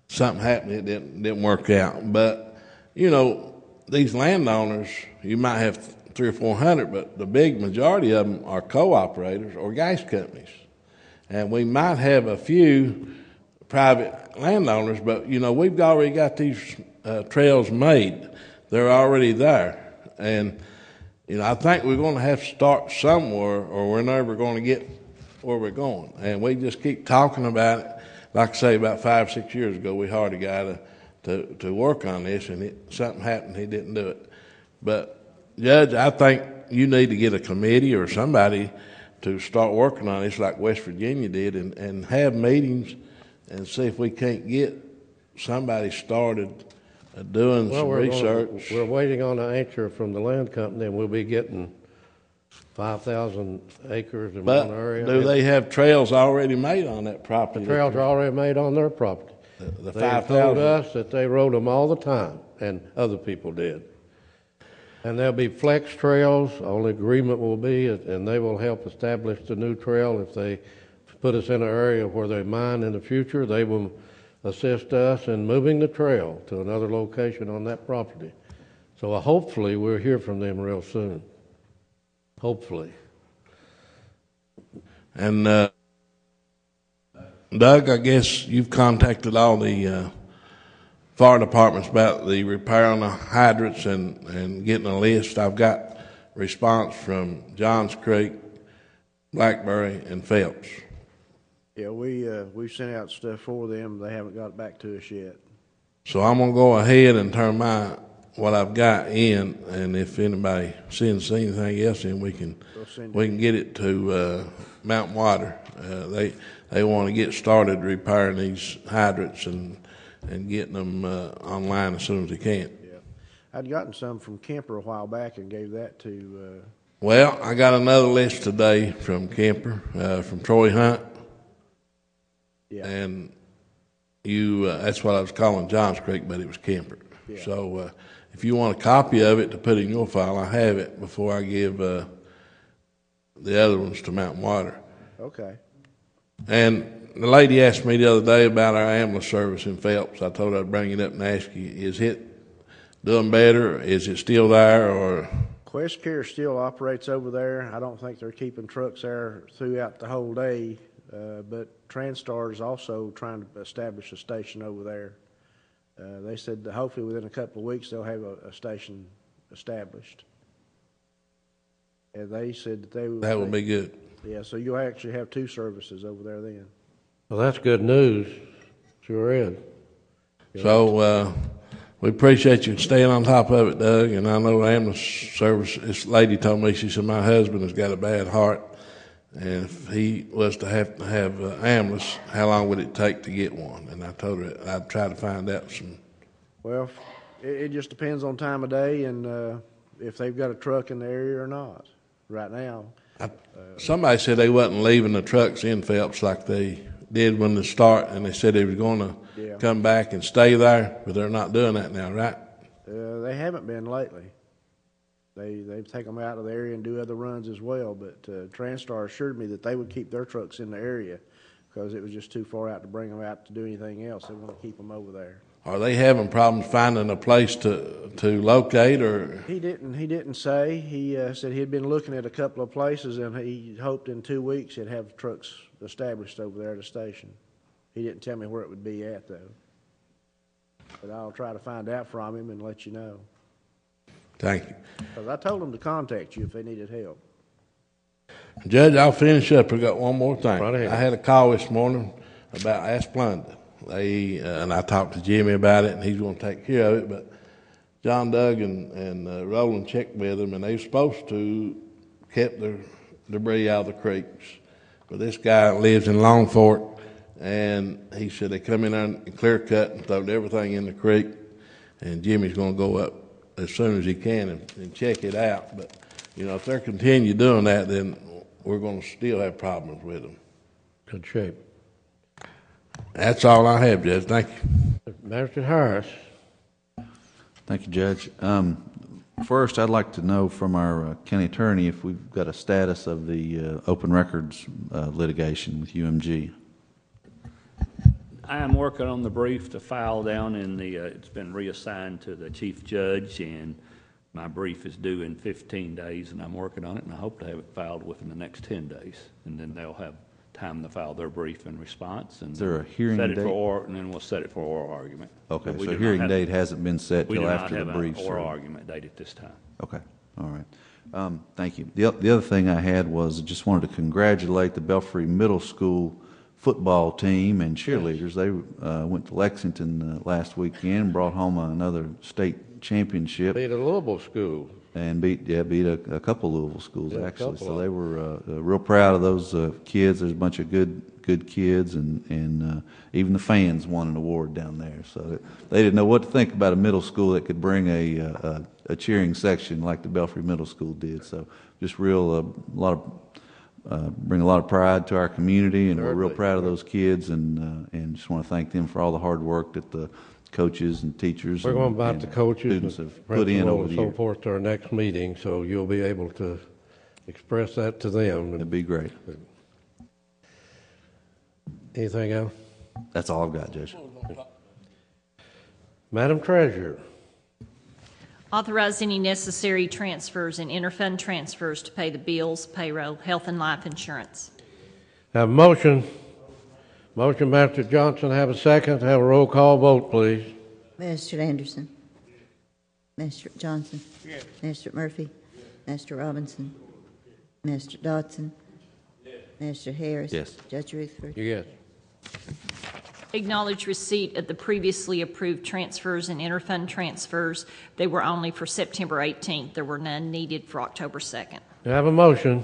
something happened, it didn't work out. But, you know, these landowners, you might have 300 or 400, but the big majority of them are co-operators or gas companies. And we might have a few private landowners, but, you know, we've already got these trails made. They're already there. And, you know, I think we're going to have to start somewhere, or we're never going to get where we're going. And we just keep talking about it. Like I say, about 5 or 6 years ago, we hired a guy to work on this, and something happened, he didn't do it. But, Judge, I think you need to get a committee or somebody to start working on this like West Virginia did, and have meetings and see if we can't get somebody started doing some research. We're waiting on an answer from the land company, and we'll be getting 5,000 acres in one area. Do they have trails already made on that property? The trails are already made on their property. The they 5,000. told us that they rode them all the time, and other people did. And there'll be flex trails. Only agreement will be, and they will help establish the new trail. If they put us in an area where they mine in the future, they will assist us in moving the trail to another location on that property. So hopefully we'll hear from them real soon. Hopefully. And Doug, I guess you've contacted all the fire departments about the repair on the hydrants and getting a list. I've got response from Johns Creek, Blackberry, and Phelps. Yeah, we sent out stuff for them. They haven't got it back to us yet. So I'm gonna go ahead and turn what I've got in, and if anybody sends anything else in, we can get it to Mountain Water. They want to get started repairing these hydrants and getting them online as soon as they can. Yeah, I'd gotten some from Kemper a while back and gave that to. Well, I got another list today from Kemper, from Troy Hunt. Yeah. And that's what I was calling Johns Creek, but it was Kemper. Yeah. So if you want a copy of it to put in your file, I have it before I give the other ones to Mountain Water. Okay. And the lady asked me the other day about our ambulance service in Phelps. I told her I'd bring it up and ask you, is it doing better? Is it still there? Or Quest Care still operates over there. I don't think they're keeping trucks there throughout the whole day. But Transtar is also trying to establish a station over there. They said that hopefully within a couple of weeks they'll have a station established. And they said that that would be good. Yeah, so you'll actually have 2 services over there then. Well, that's good news. Sure is. So we appreciate you staying on top of it, Doug. And I know the ambulance service, this lady told me, she said, my husband has got a bad heart. And if he was to have an ambulance, how long would it take to get one? And I told her I'd try to find out some. Well, it just depends on time of day and if they've got a truck in the area or not. Right now. Somebody said they wasn't leaving the trucks in Phelps like they did when they start, and they said they were going to come back and stay there, but they're not doing that now, right? They haven't been lately. They take them out of the area and do other runs as well, but Transtar assured me that they would keep their trucks in the area. because it was just too far out to bring them out to do anything else. They want to keep them over there. Are they having problems finding a place to locate, or? He didn't say. He said he'd been looking at a couple of places, and he hoped in 2 weeks he'd have trucks established over there at the station. He didn't tell me where it would be at, though. But I'll try to find out from him and let you know. Thank you. Because I told them to contact you if they needed help. Judge, I'll finish up. I got one more thing. Right ahead. I had a call this morning about Asplunda. And I talked to Jimmy about it, and he's going to take care of it. But John Doug and Roland checked with them, and they were supposed to keep the debris out of the creeks. But this guy lives in Longfort, and he said they come in and clear cut and throw everything in the creek. And Jimmy's going to go up as soon as he can and check it out. But, you know, if they continue doing that, then we're going to still have problems with them. Good shape. That's all I have, Judge. Thank you. Magistrate Harris. Thank you, Judge. First, I'd like to know from our county attorney if we've got a status of the open records litigation with UMG. I am working on the brief to file down in the, it's been reassigned to the chief judge, and my brief is due in 15 days, and I'm working on it, and I hope to have it filed within the next 10 days. And then they'll have time to file their brief in response. And is there a hearing set it date? For oral, and then we'll set it for oral argument. Okay, so hearing date hasn't been set till after the briefs. We do not have an oral argument date at this time. Okay, all right. Thank you. The other thing I had was I just wanted to congratulate the Belfry Middle School football team and cheerleaders. They went to Lexington last weekend and brought home another state championship. Beat a Louisville school. And beat a couple Louisville schools, actually. So they were real proud of those kids. There's a bunch of good kids, and even the fans won an award down there. So they didn't know what to think about a middle school that could bring a cheering section like the Belfry Middle School did. So just bring a lot of pride to our community, and we're real proud of those kids, and just want to thank them for all the hard work that the coaches and teachers. We're going about the coaches students and have put in over the so year. forth to our next meeting, so you'll be able to express that to them. That'd be great. Anything else? That's all I've got, Judge. Madam Treasurer. Authorize any necessary transfers and interfund transfers to pay the bills, payroll, health and life insurance. Have a motion. Motion, Master Johnson. Have a second. Have a roll call vote, please. Mr. Anderson. Mr. Johnson. Yes. Mr. Murphy. Mr. Robinson. Mr. Dodson. Mr. Harris. Yes. Judge Rutherford. Yes. Acknowledge receipt of the previously approved transfers and interfund transfers. They were only for September 18th. There were none needed for October 2nd. Have a motion.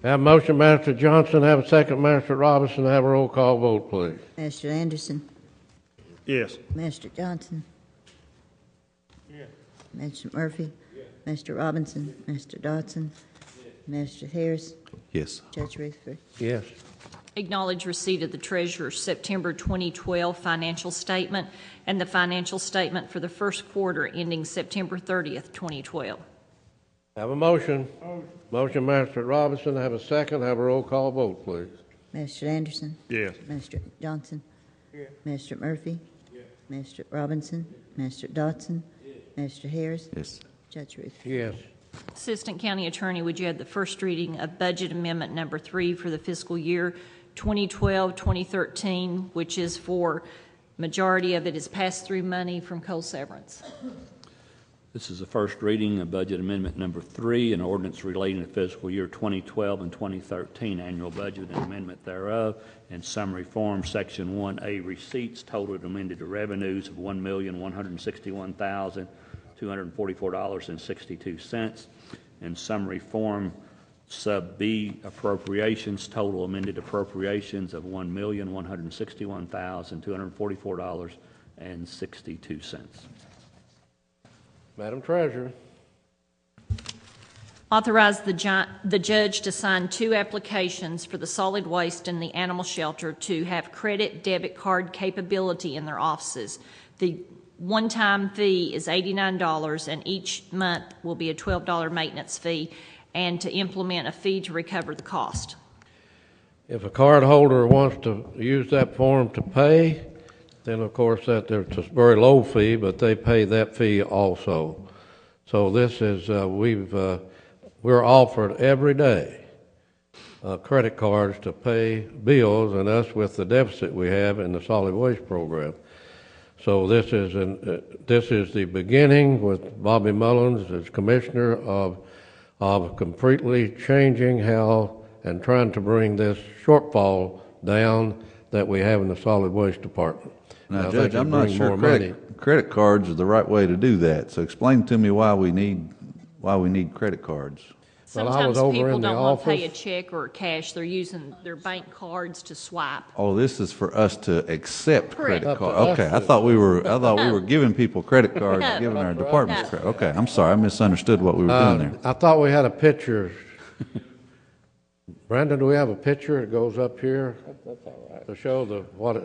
Have a motion, Master Johnson. Have a second, Master Robinson. Have a roll call vote, please. Mr. Anderson. Yes. Mr. Johnson. Yes. Mr. Murphy. Mr. Robinson. Mr. Dodson. Mr. Harris. Yes. Judge Rutherford. Yes. Acknowledge receipt of the Treasurer's September 2012 financial statement and the financial statement for the first quarter ending September 30th, 2012. Have a motion. Motion, Master Robinson. Have a second. Have a roll call vote, please. Mr. Anderson. Yes. Mr. Johnson. Yes. Mr. Murphy. Mr. Robinson. Mr. Dodson. Mr. Harris. Yes. Judge Rutherford. Yes. Assistant County Attorney, would you have the first reading of Budget Amendment Number 3 for the fiscal year 2012-2013, which is for majority of it is pass-through money from coal severance. This is the first reading of Budget Amendment Number 3, an ordinance relating to fiscal year 2012 and 2013 annual budget and amendment thereof. In summary form, Section 1A, receipts totaled amended to revenues of $1,161,244.62. In summary form, Sub B, appropriations, total amended appropriations of $1,161,244.62. Madam Treasurer. Authorize the judge to sign 2 applications for the solid waste and the animal shelter to have credit debit card capability in their offices. The one-time fee is $89, and each month will be a $12 maintenance fee, and to implement a fee to recover the cost. If a card holder wants to use that form to pay, then of course there's a very low fee, but they pay that fee also. So this is, we're offered every day credit cards to pay bills, and us with the deficit we have in the solid waste program. So this is the beginning with Bobby Mullins as commissioner of completely changing how and trying to bring this shortfall down that we have in the solid waste department. Now, Judge, I'm not sure credit cards are the right way to do that. So explain to me why we need credit cards. Sometimes people don't want to pay a check or cash. They're using their bank cards to swipe. Oh, this is for us to accept Correct. credit cards. Okay, I thought we were giving people credit cards, giving our departments credit. Okay, I'm sorry, I misunderstood what we were doing there. I thought we had a picture. Brandon, do we have a picture that goes up here? That's all right. To show what.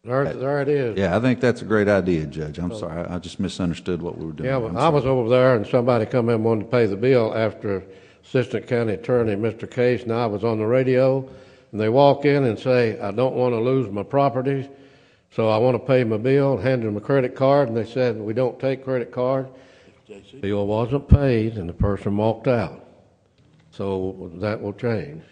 There it is. Yeah, I think that's a great idea, Judge. I'm sorry, I just misunderstood what we were doing. Yeah, well, I was over there and somebody come in and wanted to pay the bill after Assistant County Attorney, Mr. Case, and I was on the radio, and they walk in and say, I don't want to lose my properties, so I want to pay my bill, hand them a credit card, and they said, we don't take credit card. Bill wasn't paid, and the person walked out. So that will change.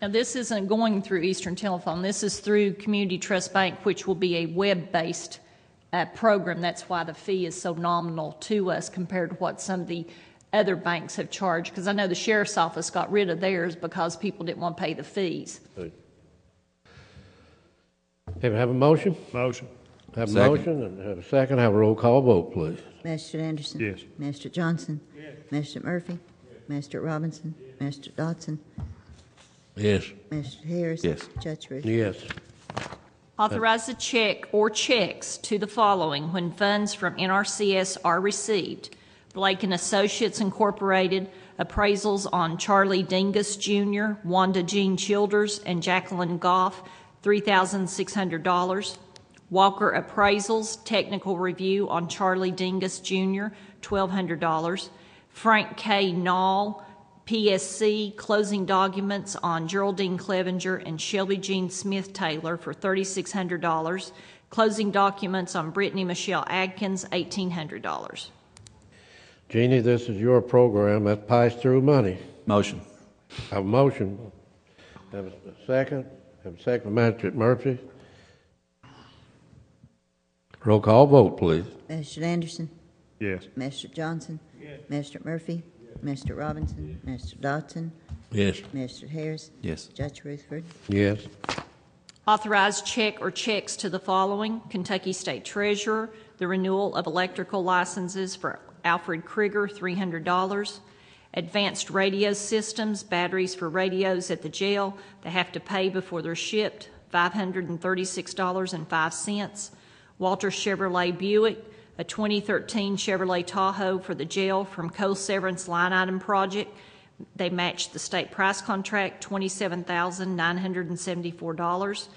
Now, this isn't going through Eastern Telephone. This is through Community Trust Bank, which will be a web-based program. That's why the fee is so nominal to us compared to what some of the other banks have charged. Because I know the Sheriff's Office got rid of theirs because people didn't want to pay the fees. Have a motion? Motion. Have a motion and have a second. Have a roll call vote, please. Mr. Anderson? Yes. Mr. Johnson? Yes. Mr. Murphy? Yes. Mr. Robinson? Mr. Dodson? Yes. Mr. Harris? Yes. Judge Ruth? Yes. Authorize a check or checks to the following when funds from NRCS are received. Blake and Associates Incorporated, appraisals on Charlie Dingus Jr., Wanda Jean Childers, and Jacqueline Goff, $3,600. Walker Appraisals, technical review on Charlie Dingus Jr., $1,200. Frank K. Nall, PSC, closing documents on Geraldine Clevenger and Shelby Jean Smith Taylor for $3,600. Closing documents on Brittany Michelle Adkins, $1,800. Jeannie, this is your program. That pass-through money. Motion. Have a motion. Have a second. Have a second. Magistrate Murphy. Roll call vote, please. Mr. Anderson? Yes. Mr. Johnson? Yes. Mr. Murphy? Mr. Robinson? Mr. Dodson? Yes. Mr. Harris? Yes. Judge Rutherford? Yes. Authorize check or checks to the following: Kentucky State Treasurer, the renewal of electrical licenses for Alfred Krieger, $300. Advanced Radio Systems, batteries for radios at the jail. They have to pay before they're shipped, $536.05. Walter Chevrolet Buick, a 2013 Chevrolet Tahoe for the jail from co-severance line item project. They matched the state price contract, $27,974.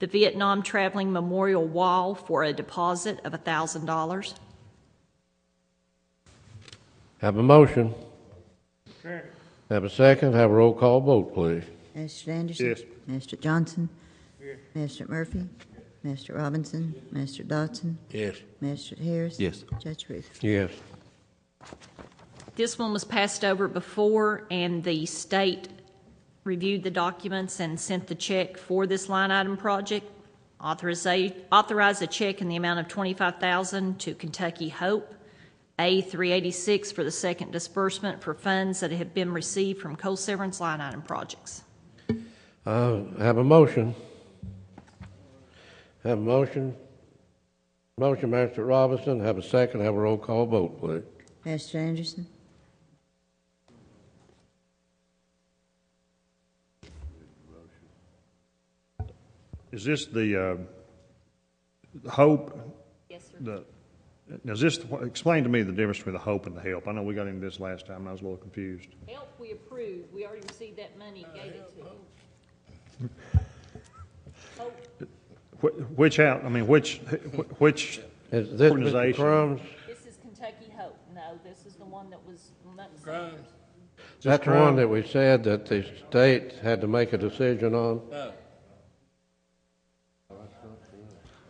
The Vietnam Traveling Memorial Wall for a deposit of $1,000. Have a motion. Correct. Have a second. Have a roll call vote, please. Mr. Anderson? Yes. Mr. Johnson? Yes. Mr. Murphy? Mr. Robinson? Mr. Dodson? Yes. Mr. Harris? Yes. Judge Ruth? Yes. This one was passed over before, and the state reviewed the documents and sent the check for this line item project. Authorize a check in the amount of $25,000 to Kentucky Hope, A386 for the second disbursement for funds that have been received from co-severance line item projects. Have a motion. Have a motion. Motion, Master Robinson. Have a second. Have a roll call vote, please. Mr. Anderson? Is this the hope? Yes, sir. Now, explain to me the difference between the hope and the help. I know we got into this last time, and I was a little confused. Help we approved. We already received that money and gave it to you. Hope. Which Is this organization? Mr. Crumbs? This is Kentucky Hope. No, this is the one that was. That's the one that we said that the state had to make a decision on? No.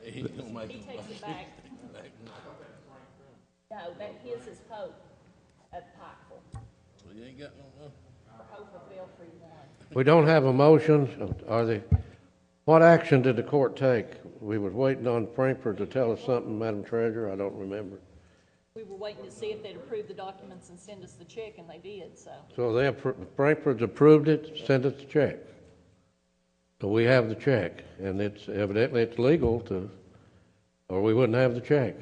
He takes it back. No, that his is Hope at Pikeville. So you ain't got no. Hope of Belfry won. We don't have a motion. What action did the court take? We was waiting on Frankfurt to tell us something, Madam Treasurer. I don't remember. We were waiting to see if they'd approve the documents and send us the check, and they did, so. So Frankfurt's approved it, sent us the check. So we have the check, and it's evidently it's legal to, or we wouldn't have the check.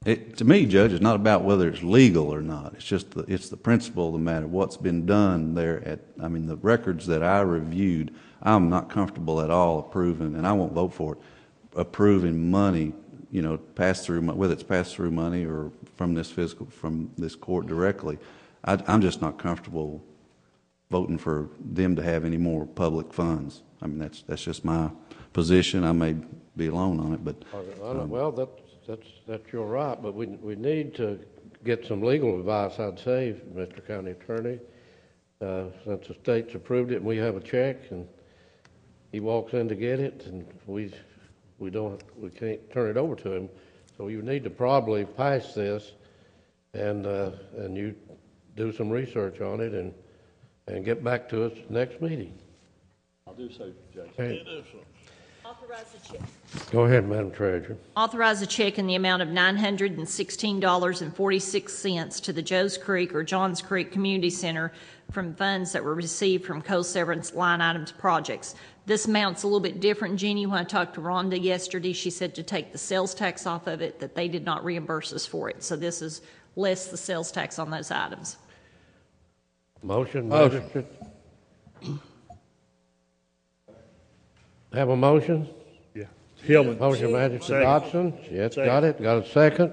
To me, Judge, it's not about whether it's legal or not. It's just it's the principle of the matter. What's been done there the records that I reviewed, I'm not comfortable at all approving, and I won't vote for it, approving money, pass through, whether it's pass through money or from this court directly. I'm just not comfortable voting for them to have any more public funds. I mean, that's just my position. I may be alone on it, but well, that's your right, but we need to get some legal advice, I'd say, Mr. County Attorney, since the state's approved it and we have a check, and he walks in to get it, and we can't turn it over to him. So you need to probably pass this, and you do some research on it, and get back to us next meeting. I'll do so, Judge. Okay. Authorize the check. Go ahead, Madam Treasurer. Authorize a check in the amount of $916.46 to the Joe's Creek or Johns Creek Community Center from funds that were received from co-severance line items projects. This amount's a little bit different, Jeannie. When I talked to Rhonda yesterday, she said to take the sales tax off of it, that they did not reimburse us for it. So this is less the sales tax on those items. Motion. Magistrate. Have a motion? Yeah. Hillman. Motion, Magistrate Dodson. Yes, Second. got it. Got a second.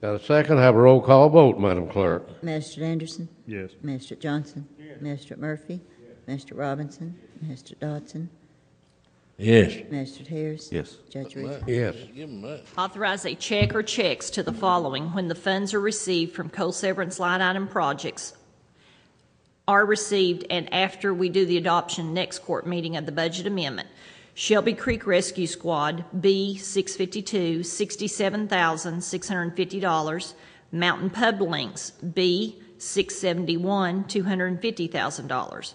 Got a second. Have a roll call vote, Madam Clerk. Magistrate Anderson? Yes. Magistrate Johnson? Magistrate Murphy? Magistrate Robinson? Magistrate Dodson? Yes. Magistrate Harris? yes. Judge Reed? Yes. Give him that. Authorize a check or checks to the following when the funds are received from co-severance line item projects are received and after we do the adoption next court meeting of the budget amendment. Shelby Creek Rescue Squad, B 652, $67,650. Mountain Pub Links, B 671, $250,000.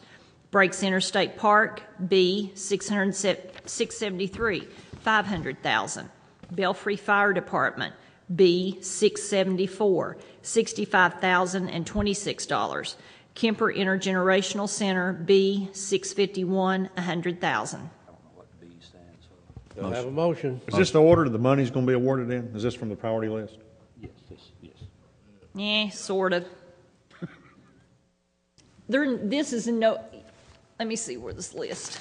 Breaks Interstate Park, B 673, $500,000. Belfry Fire Department, B 674, $65,026. Kemper Intergenerational Center, B 651, $100,000. Do I have a motion? Is this the order the money's going to be awarded in? Is this from the priority list? Yes. Yeah, sort of. This is no. Let me see where this list.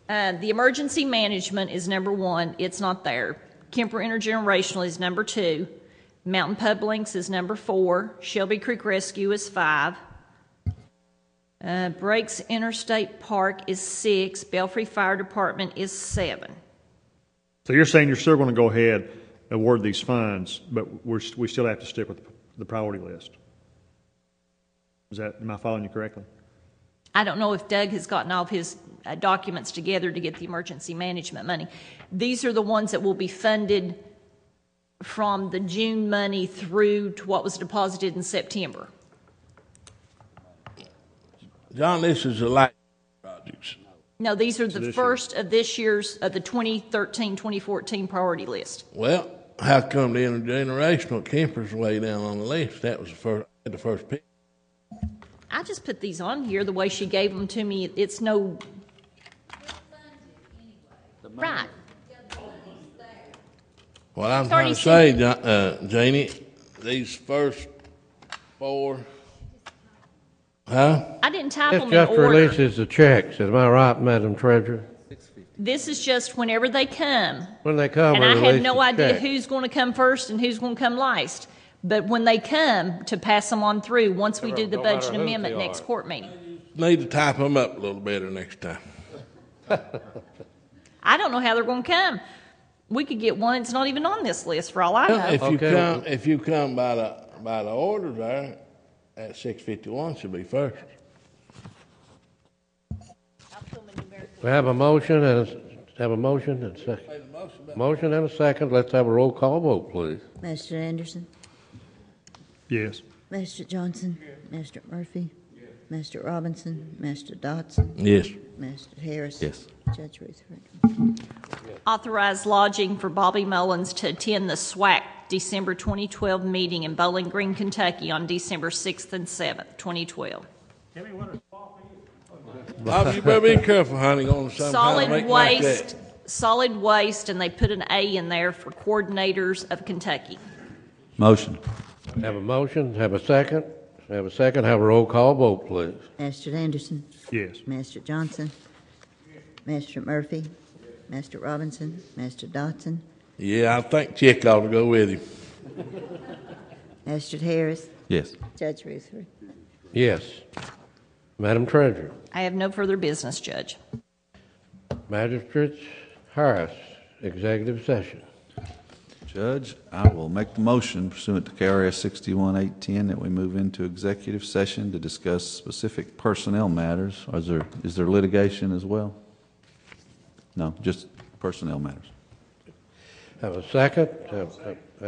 The emergency management is number 1. It's not there. Kemper Intergenerational is number 2. Mountain Pub Links is number 4. Shelby Creek Rescue is 5. Breaks Interstate Park is 6. Belfry Fire Department is 7. So you're saying you're still going to go ahead and award these funds, but we still have to stick with the priority list. Am I following you correctly? I don't know if Doug has gotten all of his documents together to get the emergency management money. These are the ones that will be funded from the June money through to what was deposited in September. John, this is the last projects. No, these are the first of this year's, of the 2013-2014 priority list. Well, how come the intergenerational Kemper's way down on the list? That was the first pick. I just put these on here the way she gave them to me. It's no... Right. What I'm trying to say, Janie, these first 4... Huh? I didn't type This them in just order. releases the checks. Am I right, Madam Treasurer? This is just whenever they come. When they come, And we I have release no the idea check. who's going to come first and who's going to come last. But when they come, to pass them on through, once we do the No matter budget who amendment they next are. court meeting. Need to type them up a little better next time. I don't know how they're going to come. We could get one that's not even on this list for all I know. If you come by the order there, at 6:51 should be first. We have a motion and a second. Motion and a second. Let's have a roll call vote, please. Master Anderson, Yes. Master Johnson, Master Murphy, Master Robinson, Master Dodson, Yes. Master Harris. Yes. Judge Rutherford. Authorize lodging for Bobby Mullins to attend the SWAC December 2012 meeting in Bowling Green, Kentucky on December 6th and 7th, 2012. Bob, you better be careful, honey, on some kind of make like that. Solid waste, and they put an A in there for coordinators of Kentucky. Motion. Have a motion, have a second. Have a second, have a roll call vote, please. Master Anderson, Yes. Master Johnson, Master Murphy, Master Robinson, Master Dodson, Yeah, I think Chick ought to go with him. Master Harris, Yes. Judge Rutherford. Yes. Madam Treasurer. I have no further business, Judge. Magistrate Harris, executive session. Judge, I will make the motion pursuant to KRS 61810 that we move into executive session to discuss specific personnel matters. Is there litigation as well? No, just personnel matters. Have a second. Have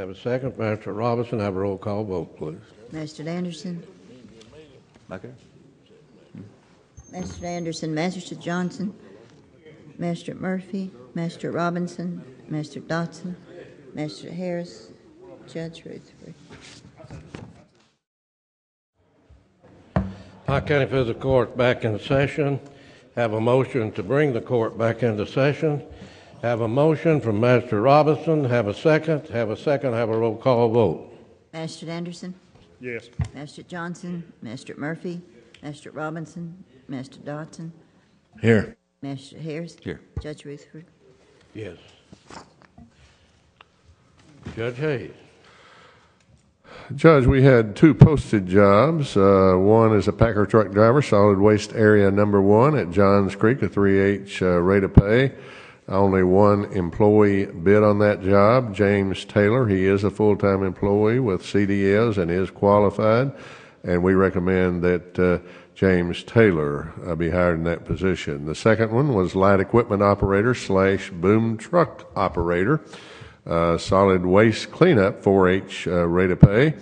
a second. Master Robinson, have a roll call vote, please. Master Anderson, Back there? Master Anderson, Master Johnson, Master Murphy, Master Robinson, Master Dodson, Master Harris, Judge Rutherford. Pike County Fiscal Court back in session. Have a motion to bring the court back into session. Have a motion from Master Robinson. Have a second. Have a second. Have a roll call vote. Master Anderson, Yes. Master Johnson, Master Murphy, Master Robinson, Master Dodson, Here. Master Harris. Here. Judge Rutherford. Yes. Judge Hayes. Judge, we had two posted jobs. One is a packer truck driver, solid waste area number 1 at Johns Creek, a 3H rate of pay. Only one employee bid on that job, James Taylor. He is a full-time employee with CDLs and is qualified, and we recommend that James Taylor be hired in that position. The second one was light equipment operator / boom truck operator. Solid waste cleanup, 4H rate of pay.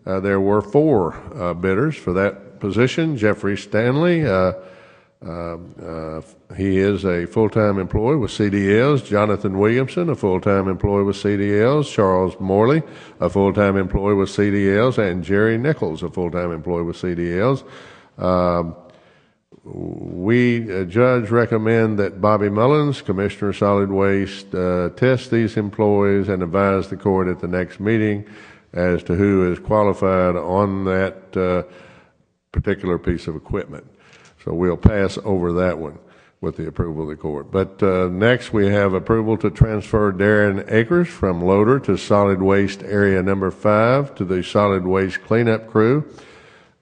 There were 4 bidders for that position. Jeffrey Stanley, he is a full-time employee with CDLs. Jonathan Williamson, a full-time employee with CDLs. Charles Morley, a full-time employee with CDLs. And Jerry Nichols, a full-time employee with CDLs. We, Judge, recommend that Bobby Mullins, Commissioner of Solid Waste, test these employees and advise the court at the next meeting as to who is qualified on that particular piece of equipment. So we'll pass over that one with the approval of the court. But next we have approval to transfer Darren Akers from loader to solid waste area number 5 to the solid waste cleanup crew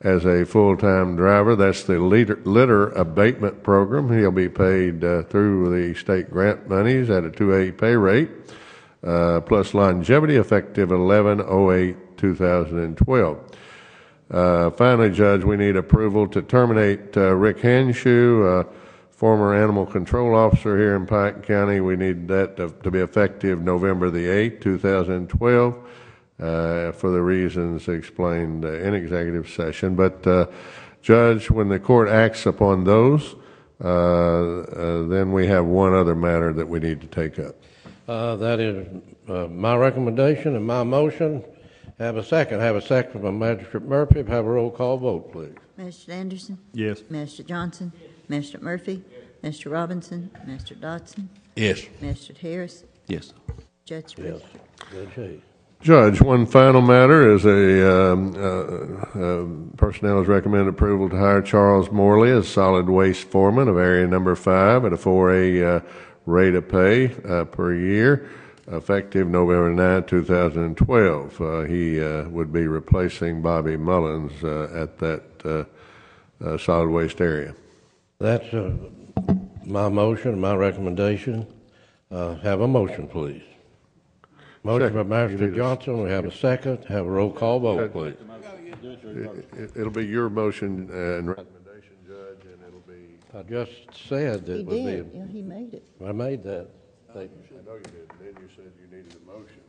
as a full-time driver. That's the litter abatement program. He'll be paid through the state grant monies at a 2A pay rate, plus longevity effective 11/08/2012. Finally, Judge, we need approval to terminate Rick Henshaw, former animal control officer here in Pike County. We need that to be effective November the 8th, 2012. For the reasons explained in executive session. But, Judge, when the court acts upon those, then we have one other matter that we need to take up. That is my recommendation and my motion. Have a second. Have a second from Magistrate Murphy. Have a roll call vote, please. Master Anderson, Yes. Master Johnson, Master Murphy, Master Robinson, Master Dodson, Yes. Master Harris, Yes. Judge Yes. Rutherford. Judge Hayes. Judge, one final matter is personnel has recommended approval to hire Charles Morley as solid waste foreman of area number 5 at a 4A rate of pay per year, effective November 9, 2012. He would be replacing Bobby Mullins at that solid waste area. That's my motion, my recommendation. Have a motion, please. Motion by Master Johnson. We have a second. Have a roll call vote, please. It'll be your motion and recommendation, Judge, and it'll be. I just said He it would did, be. yeah, he made it. I made that. I know you did. Then you said you needed a motion.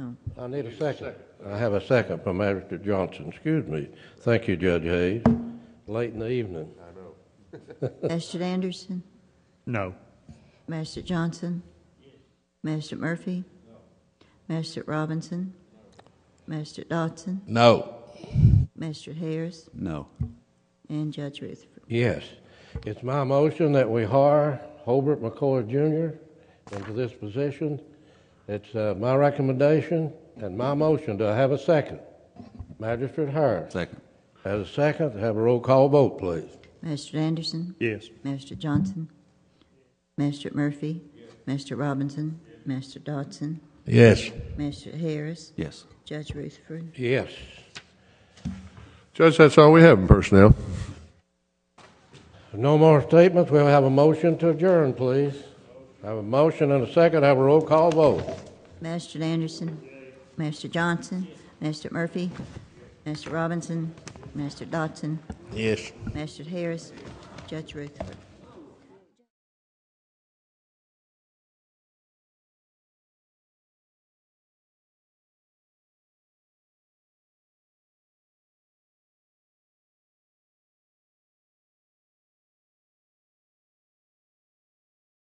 Oh. I need a second. I have a second from Magistrate Johnson. Excuse me. Thank you, Judge Hayes. Late in the evening. I know. Magistrate Anderson? No. Magistrate Johnson? Magistrate Murphy? Magistrate Robinson? Magistrate Dodson? No. Magistrate Harris? No. And Judge Rutherford. Yes. It's my motion that we hire Hobart McCoy Jr. into this position. It's my recommendation and my motion. Do I have a second? Magistrate Harris. Second. As a second, have a roll call vote, please. Magistrate Anderson? Yes. Magistrate Johnson? Magistrate Murphy? Magistrate Robinson? Magistrate Dodson? Yes. Magistrate Harris? Yes. Judge Rutherford? Yes. Judge, that's all we have in personnel. No more statements. We'll have a motion to adjourn, please. Have a motion and a second. Have a roll call vote. Magistrate Anderson? Magistrate Johnson? Magistrate Murphy? Magistrate Robinson? Magistrate Dodson? Yes. Magistrate Harris? Judge Rutherford?